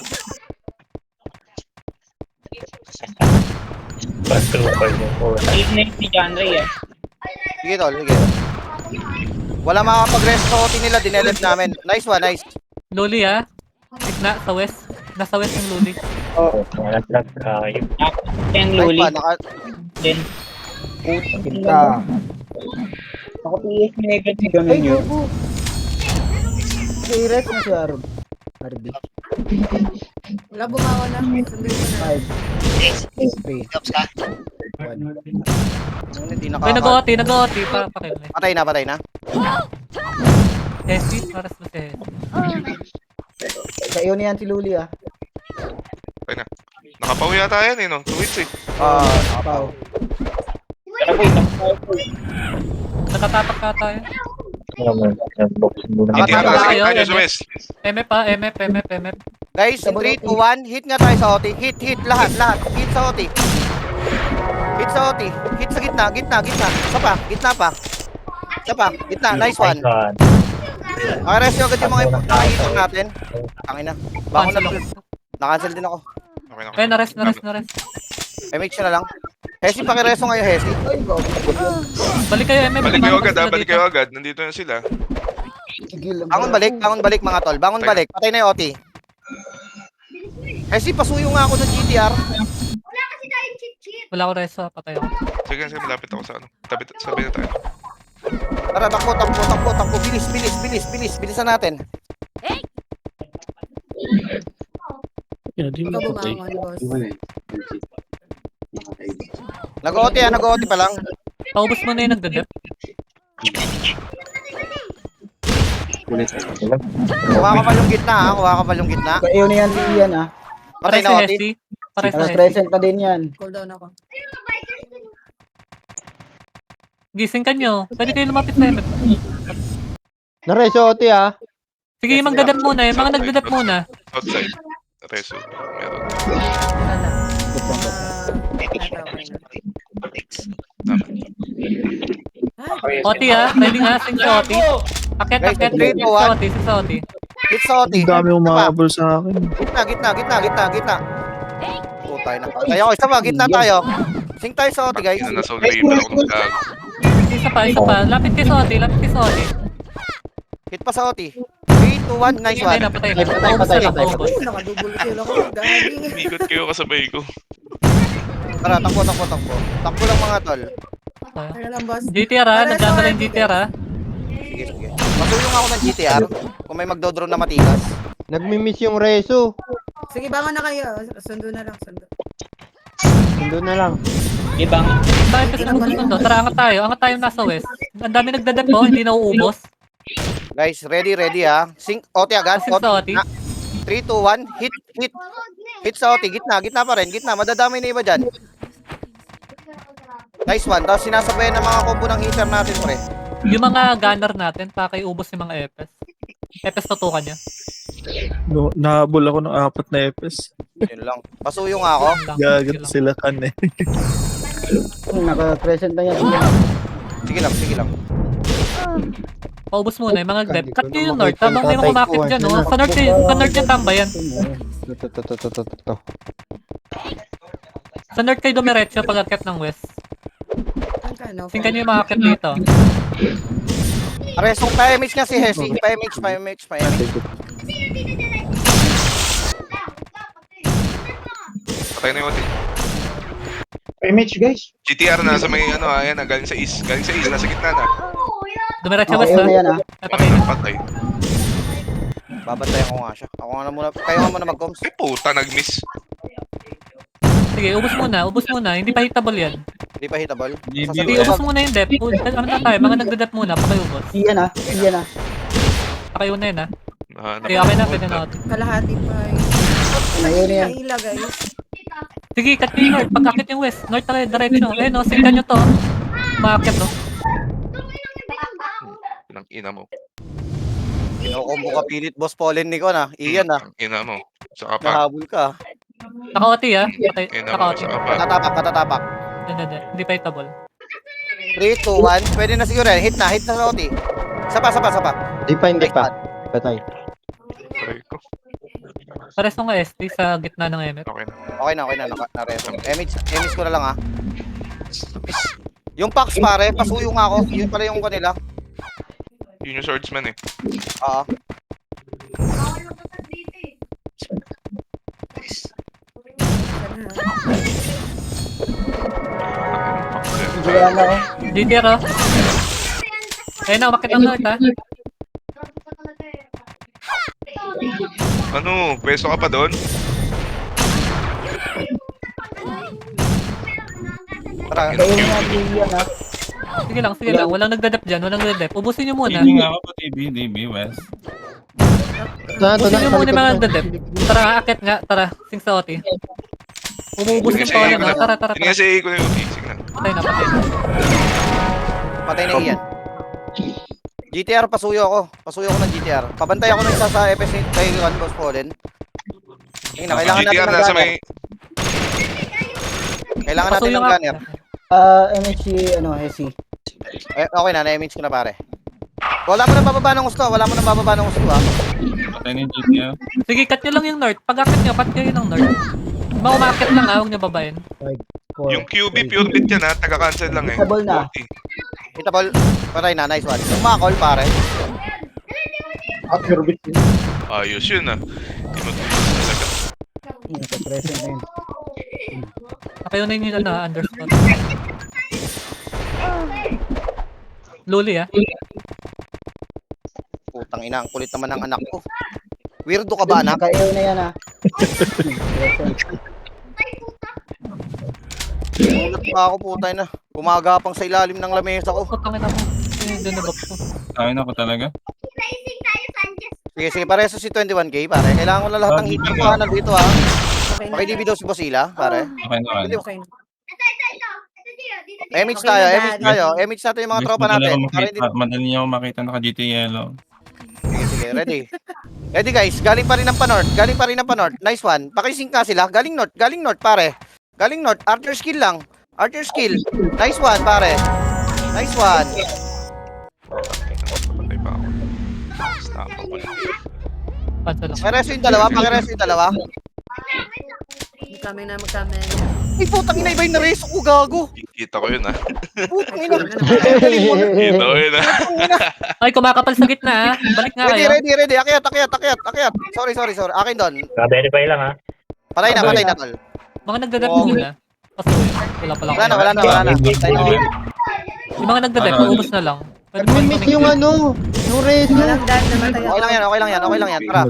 Ayun na yung si John Ray ah. Sige, tol, sige. Wala makakapag-rest sa OT nila, dinelep namin. Nice one, nice. Luli gitna, sa west. Nasa west yung Luli. Yung Nice Luli one, din. Kita. Ako PS Mega Ganun yun. Si Rex na si Arb. Arby. Wala bumangon na. Sunduin ko na. 5, 3, Jobs ka? 1. Hindi Okay, nag-OT pa kill. Patay na, patay na. Hesi, paras mo si Hesi. Kayo niyan si Luli ah. Patay na. Nakapawi yata yan, no? 2 hits, eh. Pau. Nakatapak ka tayo. Hindi Nakatakas na, kayo, tayo sa MF. west. MF. Guys, in 3, 2, 1, hit nga tayo sa OT. Hit, lahat. Hit sa OT. Hit sa OT. Hit sa gitna. Isa pa, gitna pa. Isa pa, gitna. Nice one. Okay, rest agad yung mga ipag natin. Tangin na. Bangon na lang. Na-cancel din ako. Okay, Okay, na-rest. MH na lang. Hesi, pakireso ngayon, Hesi. Balik kayo, MF. Balik kayo agad, Sila balik dito. kayo agad. Nandito na sila. Bangon balik mga tol. Bangon balik. Patay na yung OT. Hesi, pasuyo nga ako ng GTR. Wala ko reso, patay ako. Sige, malapit ako sa ano. Sabi na tayo. Tara, takbo. Bilisan natin. Yan, di Huwag mo ka patay. bumangon, boss. Nag-OT pa lang. Paubos mo na yung nagdadep. Kuha ka pa yung gitna. Kayo niyan si Ian ah. Patay Pares na sa OT. Hesi. Pares sa Alas Hesi. present pa din yan. Cool down ako. Gising ka nyo. Pwede kayo lumapit sa MF. Naresote ah. Sige, yung magdadep muna. Yung mga nagdadep muna. Outside. Reso. Meron. Wala. OT ready sing sa OT. Akit, Guys, sing 3, 2, sa OT, sing sa OT. Hit sa OT. Ang dami Isa pa. umahabol sa akin. Gitna. Putay na. Tayo, isa pa, gitna tayo. Sing tayo sa OT, guys. Ina, nasa grave na ako ng gago. Isa pa. Lapit kayo sa OT, Hit pa sa OT. 3, 2, 1, nice Patay one. na. Paubos na lang, paubos. Nakadouble kill ako. Gagi. Umikot kayo kasabay ko. Tara, takbo. Takbo lang mga tol. Tara lang, boss. GTR nagdadala yung GTR Sige. Masuyong ako ng GTR. Kung may magdodrone na matigas. Nagmi-miss yung reso. Sige, bangon na kayo. Sundo na lang. Doon na lang. Ibang Tayo kasi sundo. Tara, angat tayo nasa west. Ang dami nagdadep hindi na uubos. Guys, ready ha. Sing OT agad. Sing sa OT. 3, 2, 1, hit. Hit sa OT, gitna pa rin. Madadamay na iba dyan. Nice one. Tapos sinasabayan ng mga combo ng hitter natin, pre. Yung mga gunner natin, pakiubos yung mga EPS. EPS tutukan niya. No, nahabol ako ng 4 na EPS. Yun lang. Pasuyo nga ako. Gagat sila kan eh. Naka-present na yan. Sige lang. Paubos muna yung mga grab. Cut nyo yung north. Tamang may mga umakit dyan, no? Sa north yung tambayan. Ito. Sa north kayo dumiretso pag akit ng west. Tingnan nyo yung mga akit dito. Resong pa-MH nga si Hesi. Pa-MH. Patay na yung OT. MH guys. GTR na sa may ano, ayan, galing sa east. Galing sa east, nasa gitna na. Dumiretso Okay, west yun ha. na yan ah. Ay, patay na. Patay. Babantayan ko nga siya. Ako nga na muna. Kayo nga muna mag-coms. Ay, puta, nag-miss. Sige, ubos muna. Hindi pa hitable yan. Hindi pa hitable. Sige, Sasabihin ubos ko, muna yung dep. Ano na tayo? Mga nagda-dep muna. Pakiubos. Iyan ah. Iyan ah. Pakiuna yun ha. Ah, Sige, okay na. Pwede na ako. Kalahati pa yun. Ayun na yan. Naila guys. Sige, cut yung north. Pag-akit yung west. North na direction. Eh no, singkan nyo to. Maakit no. Pinang ina mo. kinukombo ka pilit, boss Paulen Nico na. Iyan na. Ina mo. Sa kapat. Nahabol ka. Naka-OT ha. Ina mo, Naka-OT. sa kapat. Katatapak. Hindi pa hitable. 3, 2, 1. Pwede na siguro yan. Hit na sa OT. Sapa. Hindi pa. Patay. Aray ko. Pares nung ST sa gitna ng MF. Okay na. Okay na. Nareso. Emis ko na lang ha. Yung Pax pare, pasuyo nga ako. Yun pala yung kanila. Yun yung swordsman eh. Oo. Wala na oh. GTR oh. Ayun na, umakit ang north ha. Ano? Pwesto ka pa doon? Tara. Ayun na. Iyan ah. Sige lang. Walang nagdadep dyan. Ubusin nyo muna. Ubusin nyo muna yung mga nagdadep. Tara, akit nga. Tara, sing sa OT. Umubos yung Paulen ha. Tara. Hindi kasi ko na yung sige na. Patay na. Patay na iyan. GTR, pasuyo ako ng GTR. Pabantay ako ng isa sa FS kay boss Paulen. Tingnan, kailangan natin GTR ng nasa gunner. may... Kailangan natin Pasuyo ng nga. gunner. MHC ano, Hesi. Okay na, na-image ko na pare. Wala mo nang bababa ng gusto ha. Sige, cut nyo lang yung north. Pag akit nyo, cut nyo yun ng north. Umakit lang ha. Huwag nyo babayin. Yung QB pure bit yan ha. Taga-cancel lang eh. Hitable na. OT. Hitable. Patay na, nice one. Yung mga call pare. At Herbit. Ayos yun ah. Hindi mo talaga. Present na yun. Nakayunin nyo yun na underscore. Luli ha. Putang ina, ang kulit naman ng anak ko. Weirdo ka ba anak? Kaya na yan ah. Ulat pa ako putay na. Gumagapang sa ilalim ng lamesa ko. Putangin ako. Doon na box ko. Ayun ako talaga. Sige, pareso si 21k pare. Kailangan ko na lahat ng hitter ko dito ha. Okay na. Pakidibid daw si Bosila pare. Okay na. Okay na. Emits tayo. Emits natin yung mga tropa natin. Para hindi... Madali niyo ako makita naka-GT yellow. Sige, ready. Ready guys, galing pa rin ng pa-north. Nice one. Pakising ka sila. Galing north pare. Galing north. Archer skill lang. Nice one pare. Nice one. Patay pa ako. Stop ako na. Cancel lang. Pakireso yung dalawa. Magkami na. Ay, putang ina, iba yung nareso ko, gago. Kita ko yun ah. Putang ina. Kita ko yun ah. Ay, kumakapal sa gitna ha. Balik nga kayo. Ready. Akyat. Sorry. Akin doon. Verify lang ha. Patay na, tol. Mga nagdadep muna. Pasuyo. Wala pala. Wala na. Patay na. Yung mga nagdadep, maubos na lang. Pwede mo Miss yung ano, yung reso. Walang dad namatay ako. Okay lang yan. Tara.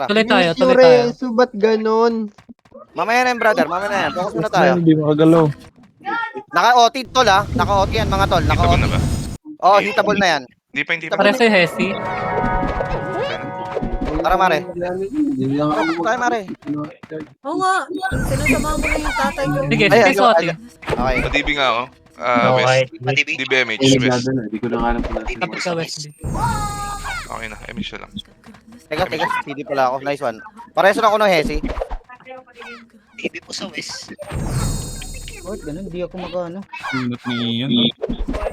Tuloy tayo. Miss yung reso, ba't ganon? Mamaya na yan, brother. Focus muna tayo. Hindi makagalaw. Naka-OT, tol, ha? Naka-OT yan, mga tol. Hitable na ba? Oh, hitable na yan. Hindi pa. Pareso yung Hesi. Tara, Mare. Tara, Mare. Oo nga. Sinasama mo na yung tatay ko. Sige, Ay, sa OT. Okay. Madibi nga ako. West. Madibi. DBMH. West. Tapos sa West B. Okay na. MH na lang. Teka. CD pala ako. Nice one. Pareso na ako ng Hesi. Baby po sa West. What? Ganun, di ako magano. Sunod ni yun.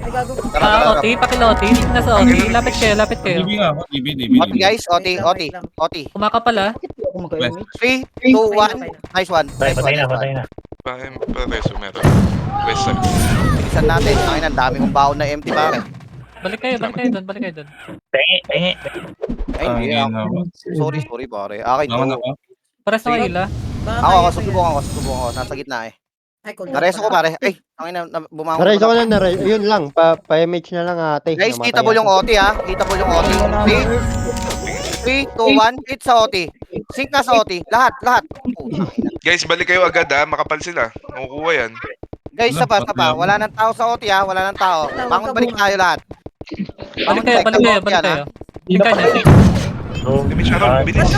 Nagago. Tara. OT, pakil-OT. Dito na sa OT. Lapit kayo. DB nga ako. DB. OT, guys. OT. Kumakapal ha. Bakit di ako mag-MH? 3, 2, 1. Nice one. Patay na. Pareso meron. West side. Bilisan natin. Ang dami kong baon na empty, pare. Balik kayo doon. Tengi. Ay, hindi. Sorry, pare. Akin Ako na to. ako. Pares na kaila. Ako, susubukan ko. Nasa gitna eh. Ay, cool. Nareso ko pare. Ay, tangin na, bumangon Nareso ko na. na, yun lang. Pa-MH na lang ate. Guys, Namatay hitable yung ako. OT ha. Hitable yung OT. 3, 2, 1, hit sa OT. Sync na sa OT. Lahat. Guys, balik kayo agad ha. Makapal sila. Makukuha yan. Guys, sapa. Wala nang tao sa OT ha. Wala nang tao. Bangon balik tayo lahat. Balik kayo, balik kayo, balik kayo. Tingkan niya. Damage Aaron, bilis.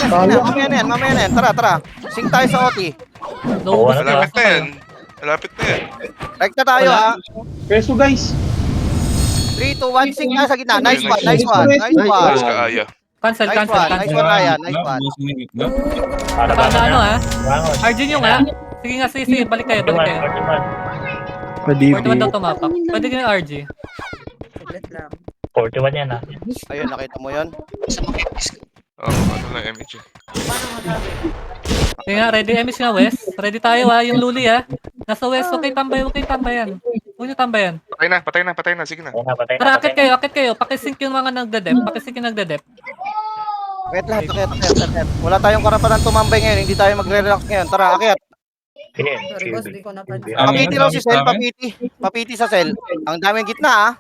Mamaya na yan. Tara. Sync tayo sa OT. Naubos ka. Malapit na yan. Malapit na yan. Right na tayo ha. Peso guys. 3, 2, 1, sync na sa gitna. Nice one. Ayos ka, Aya. Cancel. Nice one, Ryan. Nice one. Saka na ano ha? Arjun yung nga. Sige nga, sige. Balik kayo. Padibi. 41 daw tumapak. Pwede ka yung RG. Saglit lang. 41 yan ah. Ayun, nakita mo yun. Ano lang, MH. Sige nga, ready MS nga West. Ready tayo ha, yung luli ha. Nasa West, huwag kayo tambayan. Huwag nyo tambayan. Patay na. Sige na. Tara, akit kayo. Pakisync yung mga nagdedep. Wait lahat. Wala tayong karapatan tumambay ngayon. Hindi tayo magre-relax ngayon. Tara, akit. Sorry boss, di ko napansin. Papiti raw si Sel, papiti sa Sel. Ang daming gitna ah.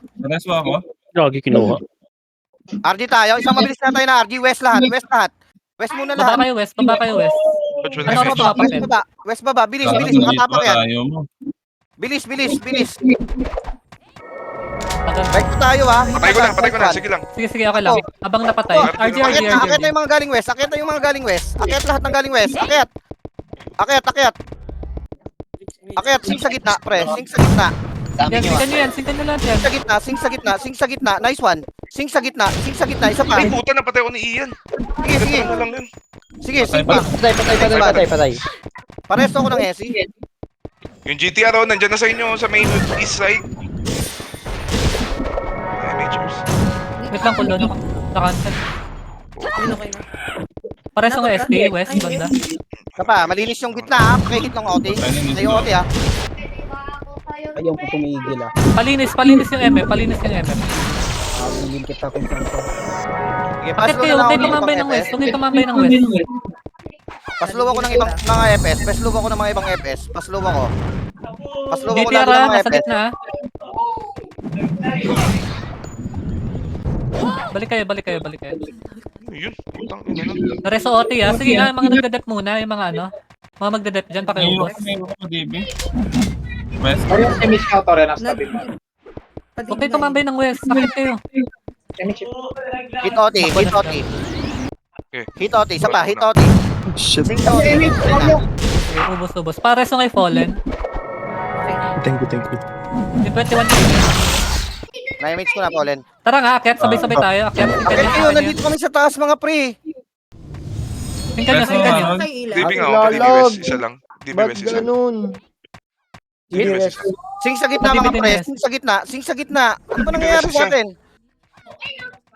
Lagi kinuha. RG tayo, isang mabilis na tayo na RG, West lahat. West muna Baba lahat. kayo West, baba kayo West. Coach, wala Ano MH. ba tumapak? West baba, bilis, makatapak yan. Bilis. Right na tayo ha. Patay ko na. Sige lang. Sige, okay lang. Abang napatay. RG. Akit na yung mga galing West. Akit lahat ng galing West. Akit, sing sa gitna, pre. Sing sa gitna. Yan, singkan nyo lahat yan. Sing sa gitna. Nice one. Sing sa gitna. Isa pa. Ay, puta, napatay ko ni Ian. Sige. Ano lang yun. Sige, sing pa. Patay. Paresto ko ng Hesi. Yung GTR oh, nandyan na sa inyo sa main east side. MHers. Wait lang, kulo. Na-cancel. Okay na. Pares ng SD, West, banda. Kapa, malinis yung gitna ha. Pakihit ng OT. Tayo OT ha. Ayaw ko tumigil ah. Palinis yung MF. Hindi kita kung saan to. Sige, Bakit paslo kayo? na Huwag ako kayo ng tumambay ibang ng West. FS. Huwag kayo tumambay ng West. Paslo ako ng ibang mga FS. Paslo ako ng mga ibang FS. Paslo ako GTR lagi ng ha, mga nasa FS. gitna ha. Balik kayo. Yun, putang ina na. Nareso OT ha. Sige nga, mga nagdedep muna. Yung mga ano. Mga magdedep dyan, pakiubos. Or yung semi-scouter yan, nasa tabi mo. Huwag kayo tumambay ng West. Sakit kayo. Hit OT. Hit OT. Isa pa, hit OT. Shit. Sing sa OT. Ubos. Pares ng Fallen. Thank you. Yung 21. Na-image ko na, Paulen. Tara nga, akyat. Sabay-sabay tayo. Akyat. Akit kayo, nandito kami sa taas mga pre. Singkan nyo. Kay Ila. DB nga ako, Lalag. DB West, isa lang. DB Ba't West, isa. ganun? DB West, isa. Sing sa gitna mga pre. Sing sa gitna. Ano ba nangyayari sa atin?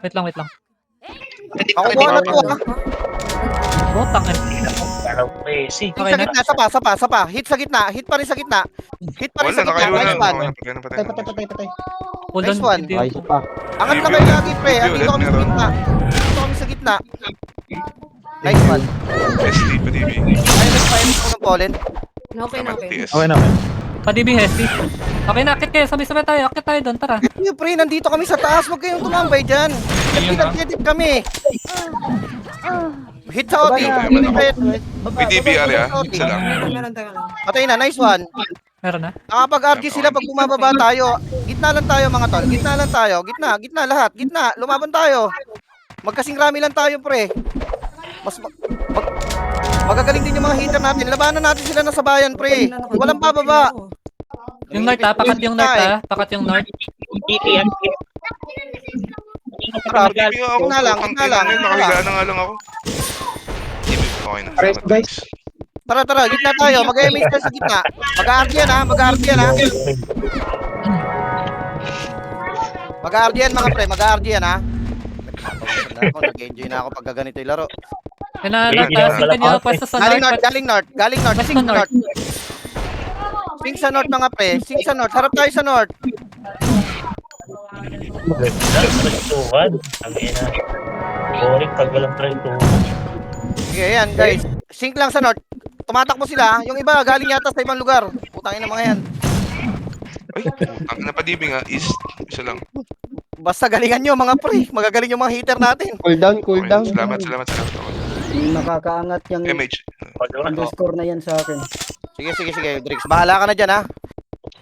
Wait lang. Ako buwan na to ha. Botang. Sing sa gitna, sapa. Hit sa gitna. Hit pa rin sa gitna. Wala, nakayo na. Nice one. Patay. Hold on. Nice one. Ay, isa pa. Angat na kayo lagi pre. Andito kami sa gitna. Nice one. SD pa DB. Ayun, nag-fire ko ng Paulen. Okay. TS. Okay na. Pa-DB Hesti. Okay na, akit kayo. Sabay-sabay tayo. Akit tayo doon. Tara. Yung pre, nandito kami sa taas. Huwag kayong tumambay dyan. Nag-edit kami. Hit sa OT. May DB area, isa lang. Meron tayo lang. Patay na, nice one. Meron na. Nakapag-argue sila pag bumababa tayo. Gitna lang tayo mga tol. Gitna lahat. Gitna, lumaban tayo. Magkasing rami lang tayo pre. Magagaling din yung mga hitter natin. Labanan natin sila na sa bayan pre. Walang bababa. Yung north ha. Pakat yung north ha. Pakat yung north. DB nga ako. Gitna lang. Nakahiga na nga lang ako. DB, okay na. Pares guys. Tara, gitna tayo. Mag-MH tayo sa gitna. Mag-RG yan ha. Mag-RG yan mga pre. Mag-RG yan ha. Nag-enjoy na ako pag ganito yung laro. Yan na, singkan nyo. Pwesto sa north. Galing north. Sing sa north. Sing sa north mga pre. Sing sa north. Harap tayo sa north. Prestuhan. Ang ina. Boring pag walang prestuhan. Sige, ayan guys. Sync lang sa north. Tumatakbo sila. Yung iba galing yata sa ibang lugar. Putangin na mga yan. Ay, ang napadibing nga, east. Isa lang. Basta galingan nyo mga pre. Magagaling yung mga hitter natin. Cool down, cool Okay, down. salamat. Hindi makakaangat yung MH. underscore na yan sa akin. Sige, Drix. Bahala ka na dyan ha.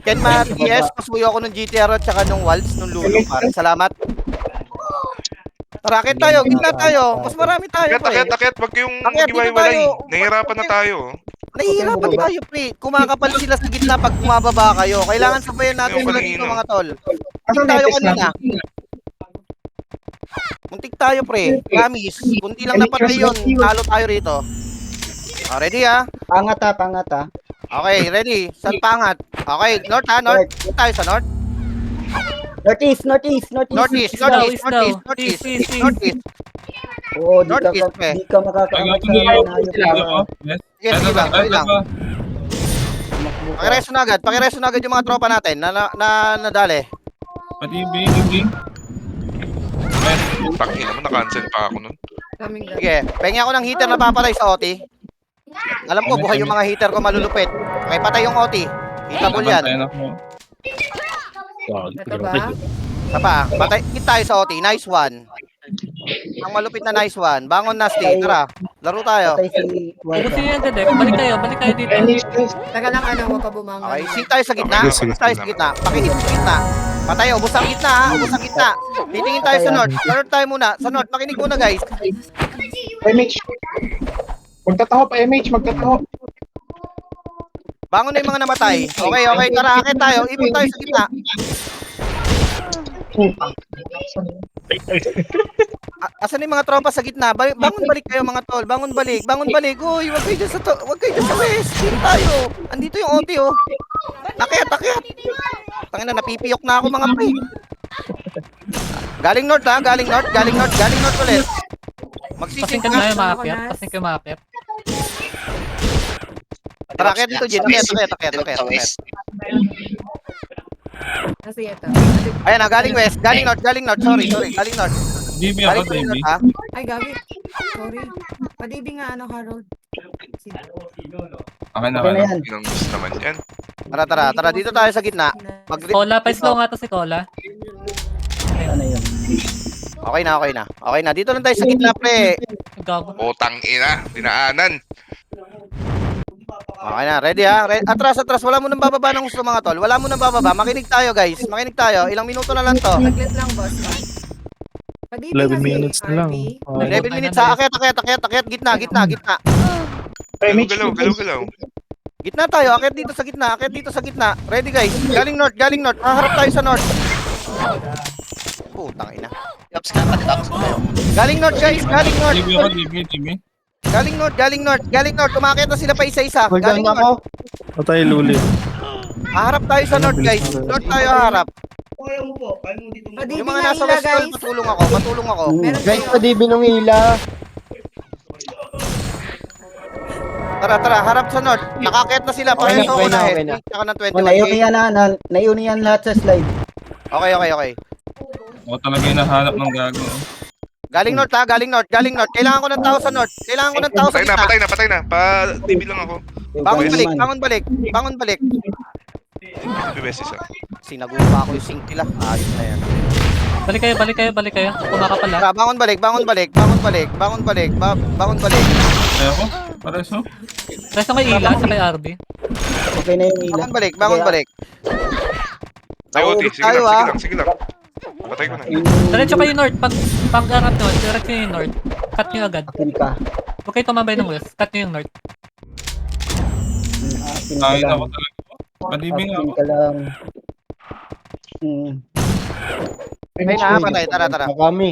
Ken Mat, yes, pasuyo ako ng GTR at saka nung Waltz, nung Lulo. Pare, salamat. Tara, akit tayo, gitna tayo. Mas marami tayo, pre. Akit. Wag kayong Akit, dito mag-iwalay. tayo. Nahihirapan na tayo. Nahihirapan tayo, pre. Kumakapal sila sa gitna pag bumababa kayo. Kailangan sabayan natin Yung sila kanina. dito, mga tol. Asan Muntik tayo netes na? kanina. Muntik tayo, pre. Promise. Kunti lang napatay yun. Talo tayo rito. Ready, ha? Pangat ha. Okay, ready. Saan pangat? Okay, north, ha? North. Dito tayo sa north. Northeast. Northeast. Oo, Di ka makakaangat sa hayop na. Sige lang. Pakireso na agad yung mga tropa natin na nadali. Tangina mo, na-cancel pa ako nun. Kaming Sige, pengi ako ng heater na papalay sa OT. Alam ko, buhay yung mga heater ko malulupit. Okay, patay yung OT. Hitable yan. Ito ba? Isa pa, patay. Hit tayo sa OT. Nice one. Ang malupit na nice one. Bangon na, Steve. Tara, laro tayo. Patay si Ubusin Walter. nyo yung dedek. Balik kayo dito. Teka lang, huwag ka bumangon. Okay, sync tayo sa gitna. Sige, Sync tayo sa gitna. Pakihit sa gitna. Patay, ubos ang gitna ha. Ubos ang gitna. Titingin tayo sa north. Sa north tayo muna. Sa north, makinig muna guys. MH. Magtataho pa, MH. Magtataho. Bangon na yung mga namatay. Okay, tara, akit tayo. Ipon tayo sa gitna. Asan yung mga tropa sa gitna? Bangon balik kayo mga tol. Bangon balik. Uy, wag kayo dyan sa west. Dito tayo. Andito yung OT oh. Akit. Tangina, napipiyok na ako mga pre. Galing north ha. Galing north ulit. Magsisink Pasing ka na. na yung maakyat. Tara, akit dito, Jin. Akit. Sa west. Kasi ito. Ayan na, galing west. Galing north. Sorry. Galing north. Galing north ha. Ay, gabi. Sorry. Padibi nga, Harold. Okay na yan. Inang gusto naman yan. Tara. Dito tayo sa gitna. Cola, pa-slow nga to si Cola. Ano yun? Okay na. Dito lang tayo sa gitna, pre. Gago. Putang ina, dinaanan. Okay na, ready ha? Atras. Wala mo nang bababa ng gusto mga tol. Wala mo nang bababa. Makinig tayo guys. Ilang minuto na lang to. Saglit lang, boss. Padibi 11 minutes na lang. 11 minutes ha. Akit. Gitna. Galaw. Gitna tayo. Akit dito sa gitna. Ready guys. Galing north. Haharap tayo sa north. Putang ina. Tapos na, patitapos ko tayo. Galing north guys. Galing north. Umakit na sila pa isa-isa. Cool down Galing na north. ako. Patay luli. Haharap tayo sa north guys. North tayo haharap. Padibi Yung mga nga nasa ila, west tol, guys. patulong ako. Meron Guys, kayo. padibi nung ila. Tara, harap sa north. Nakakit na sila. Okay na, Pareho okay na, unahin. okay na. Tsaka ng Naiuni yan lahat sa slide. Okay. O talaga yung nahanap ng gago. Galing north. Kailangan ko ng tao sa north. Patay na. Pa-TV lang ako. Bangon balik. BBS isa. Sinagupa ako yung sync nila. Ayos na yan. Balik kayo. Kumakapala. Tara, bangon balik. Ayoko, pares no? Resto kay Ila sa kay RB. Okay na yung ila. Bangon balik. Ay, OT. Nauubos Sige lang. Patay ko na. Diretso kayo north. Pag arap nyo, diretso yung north. Cut nyo agad. Akin ka. Huwag kayo tumabay ng west. Cut nyo yung north. Akin ka Kain lang. ako talaga. Padibing Akin ako. ka lang. Patay. Tara. Kami.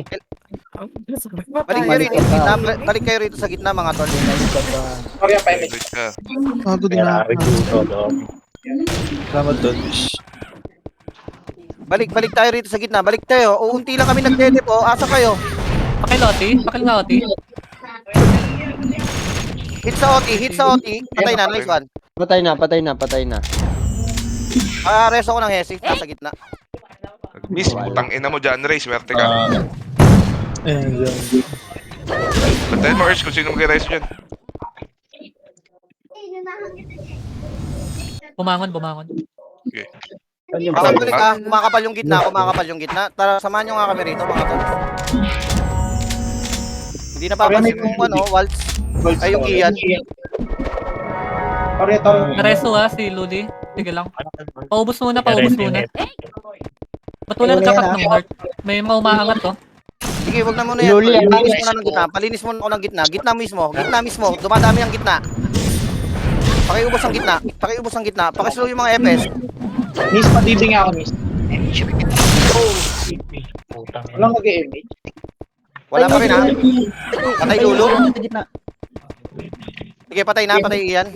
Balik kayo rito sa gitna mga tol. Sorry, pa, MH. Good ka. Bago din ako. Salamat doon. Balik tayo rito sa gitna. Balik tayo. Uunti lang kami nagdede po. Asa kayo? Pakil nga Oti. Hit sa OT. Patay na. Nice one. Patay na. Reso ko ng Hesi. Sa gitna. Miss, putang ina mo dyan, Ray. Swerte ka. Ayan, dyan. Bantayan mo, Ers, kung sino mag-rise dyan. Bumangon. Saan yung Bakit purple? balik ka? Kumakapal yung gitna. Tara, samahan nyo nga kami rito, mga tol. Hindi na papansin yung Waltz. Ay, yung Ian. Pare, Nareso si Luli. Sige lang. Paubos muna. Ba't wala nagkakat ng North? May mga umaangat to. Sige, wag na muna yan. Luli, Palinis mo na ng gitna. Palinis mo na ako ng gitna. Gitna mismo. Dumadami ang gitna. Pakiubos ang gitna. Pakislow yung mga FS. Miss, padibing ako, Miss. Putang ina. Walang mag-image. Wala pa rin ha. Patay Lulu. Sa gitna. Sige, patay Ian.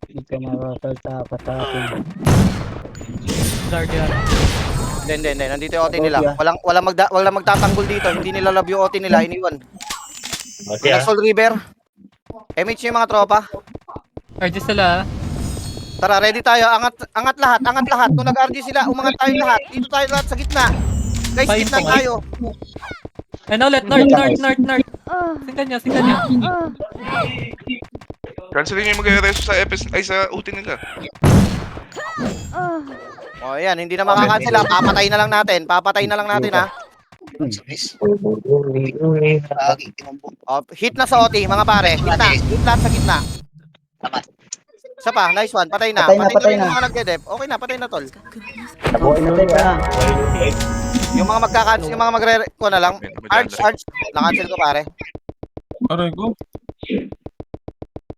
Hindi ka makapagtapat sa akin. Guardian. Hindi. Nandito yung OT nila. Walang magtatanggol dito. Hindi nila love yung OT nila. Iniwan. Okay, ah. Soul River. MH yung mga tropa. RG sila. Tara, ready tayo. Angat lahat. Kung nag-RG sila, umangat tayo lahat. Dito tayo lahat sa gitna. Guys, Pain gitna po, tayo. And ulit, North. Singkan nyo. Cancel nyo yung mag-rise sa FS, ay sa UT nila. O yan, hindi na makakansela. Papatay na lang natin ha. O, hit na sa OT, mga pare. Hit lahat sa gitna. Isa pa, nice one. Patay na Patay na. yung mga nagde-dep. Okay na, patay na tol. Nabuhay na. Yung mga magkakancel, yung mga magre-ko na lang. Arch, nakancel ko pare. Aray ko.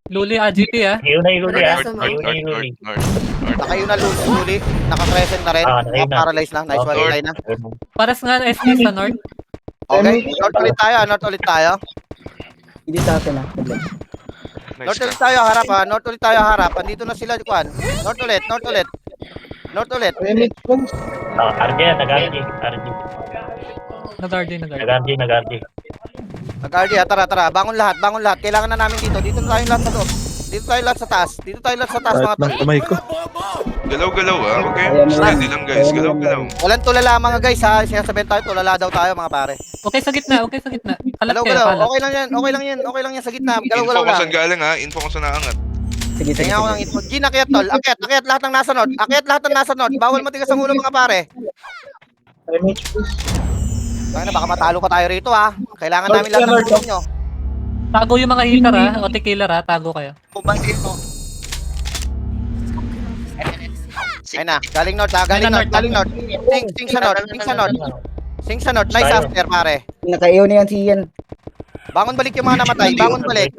Luli, AGP Ayaw na yung Luli, ah. North, Ayaw na yung Luli. Nakayo na Luli. Naka-present na rin. Nakayo na. Paralyzed na. Nice one, Okay. patay na. Paras nga SC sa North. Okay, North ulit tayo. Hindi sa akin ah. Nice North ka. ulit tayo harap. Andito na sila, Kwan. North ulit. Image ko. RJ, nag-RJ. Nag-RG. Nag-RG ha, tara. Bangon lahat. Kailangan na namin dito. Dito tayo lahat sa loob. Dito tayo lahat sa taas, mga Kahit ng kamay ko. Galaw-galaw ah. Huwag kayong steady lang guys. Galaw-galaw. Walang tulala mga guys ha. Sinasabihin tayo, tulala daw tayo mga pare. Okay sa gitna. Kalat kayo, Galaw-galaw. kalat. Okay lang yan sa gitna. Info Galaw-galaw kung lang. saan galing ha. Info kung saan naangat. Sige. Tingnan ko ng info. Gin, akyat tol. Akyat lahat ng nasa north. Bawal matigas ang ulo mga pare. Image ko. Tangina, baka matalo pa tayo rito ha. Kailangan namin lahat ng tulong nyo. Tago yung mga hitter o killer tago kayo. Bumangkin mo. Ayun na, galing north. Sing sa north. Nice after pare. Naka-AO na yan si Ian. Bangon balik yung mga namatay. Bangon balik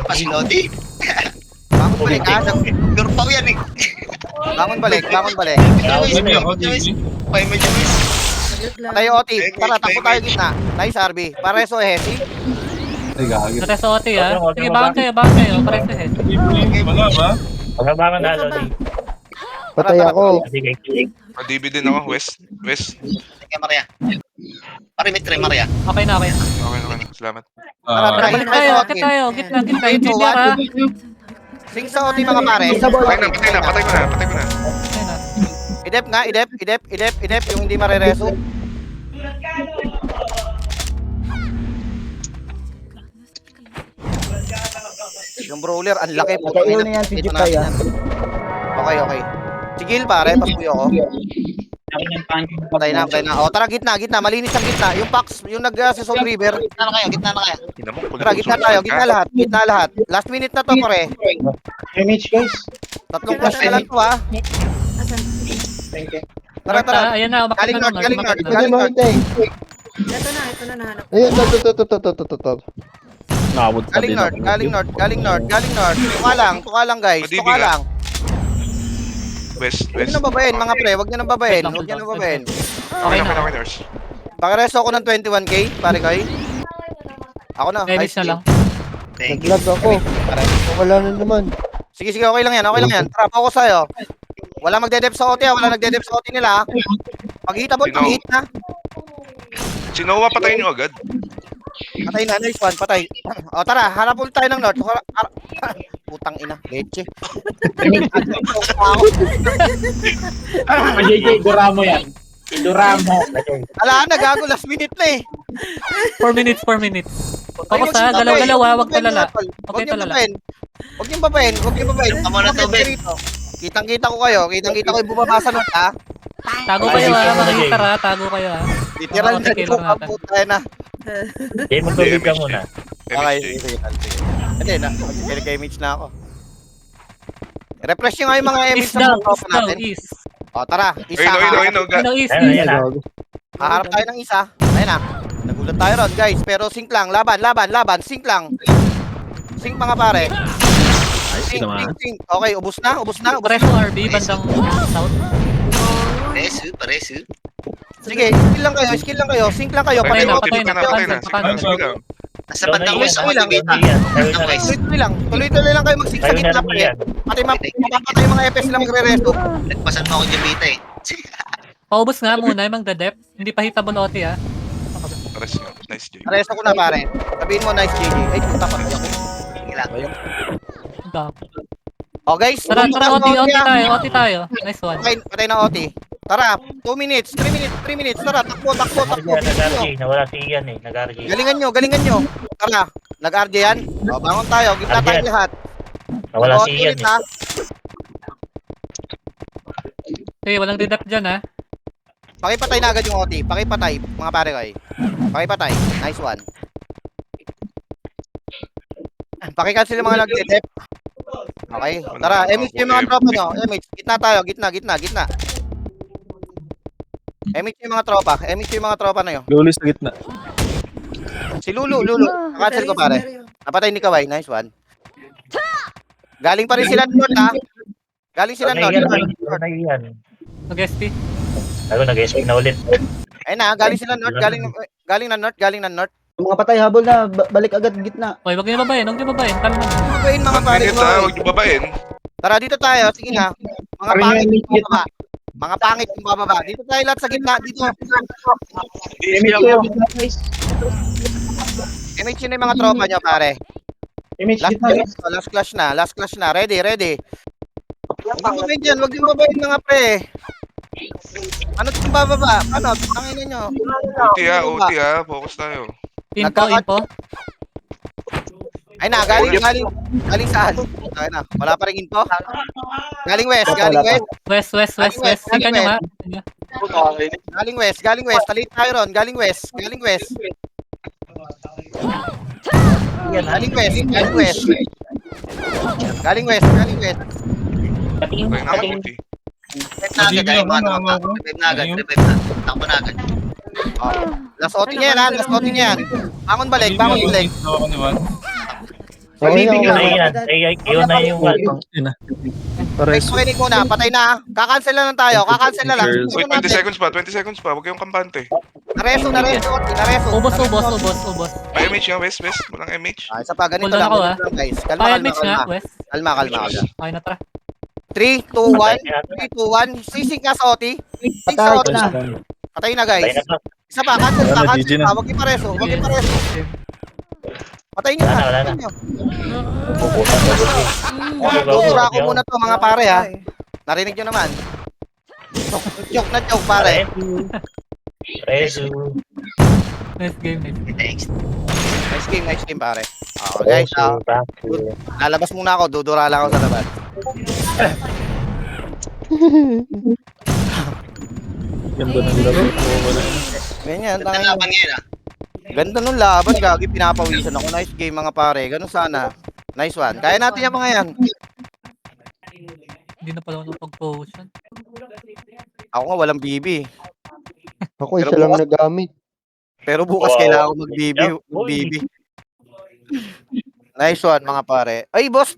Pas Lodi. ha. Durpaw yan eh. Bangon balik. Pay mo dyan, Miss. Tayo OT. Tara, takbo tayo gitna. Nice RB. Pareso Hesi. Nareso OT Sige, bangon kayo. Pares na head. Pagkabangan na, Lodi. Patay ako. Sige. Pa-DB din ako. West. Sige, Maria. Parimitry, Maria. Okay na. Okay na. Salamat. Tara, Balik hit tayo tayo. sa OT. Gitna. Engineer Sing sa OT mga pare. Patay ko na. Idep nga, idep. Yung hindi marereso. Yung brawler, ang laki po. Naka-AO na yan si Jupay ah. Okay. Sigil pare, pasuyo ko. Patay na. O tara, gitna. Malinis ang gitna. Yung Pax, yung sa Soul River. Gitna na kayo. Tara, gitna lahat. Last minute na to pare. Image guys. 3 class na lang to ha. Asan? Thank you. Tara. Ayan na. Galing north. Galing north eh. Ito na nahanap. Ayun, to. Nakabot pa din ako. Galing north. Tuka lang guys. Madibi Tuka ka. lang. West. Huwag nyo nang babayin mga pre. Huwag nyo nang babayin. Okay na. Nurse. Pakireso ako ng 21k, pare koy. Ako na. Finish na lang. Thank you. Nag-lag ako. Wala na naman. Sige, okay lang yan. Tara, focus tayo. Wala magde-dep sa OT, wala nagde-dep sa OT nila. Pag-hit na. Sinowa patayin nyo agad. Patay na, nice one, patay. O tara, hanap ulit tayo ng north. Putang ina, leche. JJ, dura mo yan. Duramo. Ala na, gago, last minute na eh. 4 minutes, 4 minutes. Ay, Focus ha, galaw-galaw ha, huwag talala. Huwag Okay, niyong talala. babayin. Huwag niyong babayin. Huwag niyong babayin. Tama na, tubig. Kitang-kita ko kayo. Kitang-kita ko yung bumaba sa not, ha? Tago kayo ha, mga hitter ha, tago kayo ha. Literal Mga na killer joke ang natin. puta na. Okay, magtubig ka muna. Okay, MHJ. sige. Hindi, nag-image na ako. Refresh nyo nga yung mga image East sa daw, mga tropa east daw, natin. east. O, tara. Isa. Ayun, Ano east, Ayun, east. ayan na. Haharap tayo ng isa. Ayun na. Nagulat tayo ron, guys. Pero sync lang. Laban. Sync lang. Sync mga pare. Sync. Okay, ubus na. Preso RB, bandang south. Paresu. Sige, skill lang kayo. Sync lang kayo. Patay na, Patay patay na. Sige lang. Nasa bandang west ako lang. dito. Tuloy-tuloy lang. Tuloy-tuloy lang kayo mag-sync sa gitna. Pati mapapatay yung mga FPS lang magre-resto. Nagpasan mo ako dyan, Bita eh. Paubos nga muna yung magda-dep. Hindi pa hitable OT ha. Pares nga. Nice, Jay. Resto ko na pare. Sabihin mo nice JJ. Ay, puta pa rin ako. Sige lang. Ang dami. O guys, Tara, OT ah. tayo. Nice one. Patay na OT. Tara, 2 minutes, 3 minutes. Tara, takbo. Nawala si Ian eh. Nag-RG. Galingan nyo. Tara, nag-RJ yan. O, bangon tayo. Gitna tayo lahat. Nawala si OT Ian ulit, eh. ha. Okay, walang didep dyan ha. Pakipatay na agad yung OT. Pakipatay, mga pare ko. Pakipatay. Nice one. Pakikancel yung mga nag-detect. Okay, tara. MH yung mga tropa nyo. MH, gitna tayo. Gitna. MH yung mga tropa na yun. Lulis sa gitna. Si Lulu. Cancel ko pare. Napatay ni Kawai. Nice one. Galing pa rin sila north, ha? Galing sila north. Mag-SP. Ako nag-SP na ulit. Ayun na, galing sila north. Galing na north. Yung mga patay habol na, balik agad gitna. Okay, huwag niyo babayin. Kalma. Babayin mga 1 pare minute ko. ha, huwag niyo babayin. Tara, dito tayo. Sige na. Mga pangit yung bababa. Mga pangit yung bababa. Dito tayo lahat sa gitna. Dito. MH yun yung mga tropa nyo, pare. Last clash na. Ready. Huwag yung babayin dyan. Huwag yung babayin mga pre. Ano itong bababa? Ano? Tangin nyo. OT ha, focus tayo. Info. Ay na, galing saan? Ay na, wala pa rin info. Galing west. West. Tingnan nyo nga. Galing west. Talit tayo ron. Galing west. Yan ha. Galing west. Tayo na OT. Revive na agad. Takbo na agad. Last OT niya yan, Last OT niya yan. Bangon balik. Pag-ibig na Ian. Iyon na yung Next kinig muna, patay na. Kakancel na lang tayo. Kakancel na lang. Wait, 20 seconds pa. Huwag kayong kampante. Nareso. Ubos. May MH nga, west. Walang MH. Isa pa, ganito Hold on lang. ako, Ganito lang, guys. Kalma. Kaya Mitch nga, West. Kalma. Okay na tara. 3, 2, 1. Sising ka sa OT. Sing sa OT na. Patay na, guys. Isa pa, cancel pa. Huwag yung pareso. Patay nyo na. Wala na. Dudura ko muna to, mga pare, ha. Narinig nyo naman. Joke pare. Preso. Nice game. Nice game, pare. Okay, guys. Lalabas muna ako. Dudura lang ako sa labas. Ganda ng laro. Ganyan, Ganda laban ngayon ah. Ganda nung laban, gagi, pinapawisan ako. Nice game, mga pare. Ganun sana. Nice one. Kaya natin yung mga yan. Hindi na pala ako pag-potion. Ako nga, walang BB. Ako isa lang nagamit. Pero bukas kailangan ko mag-BB. Nice one, mga pare. Ay, boss,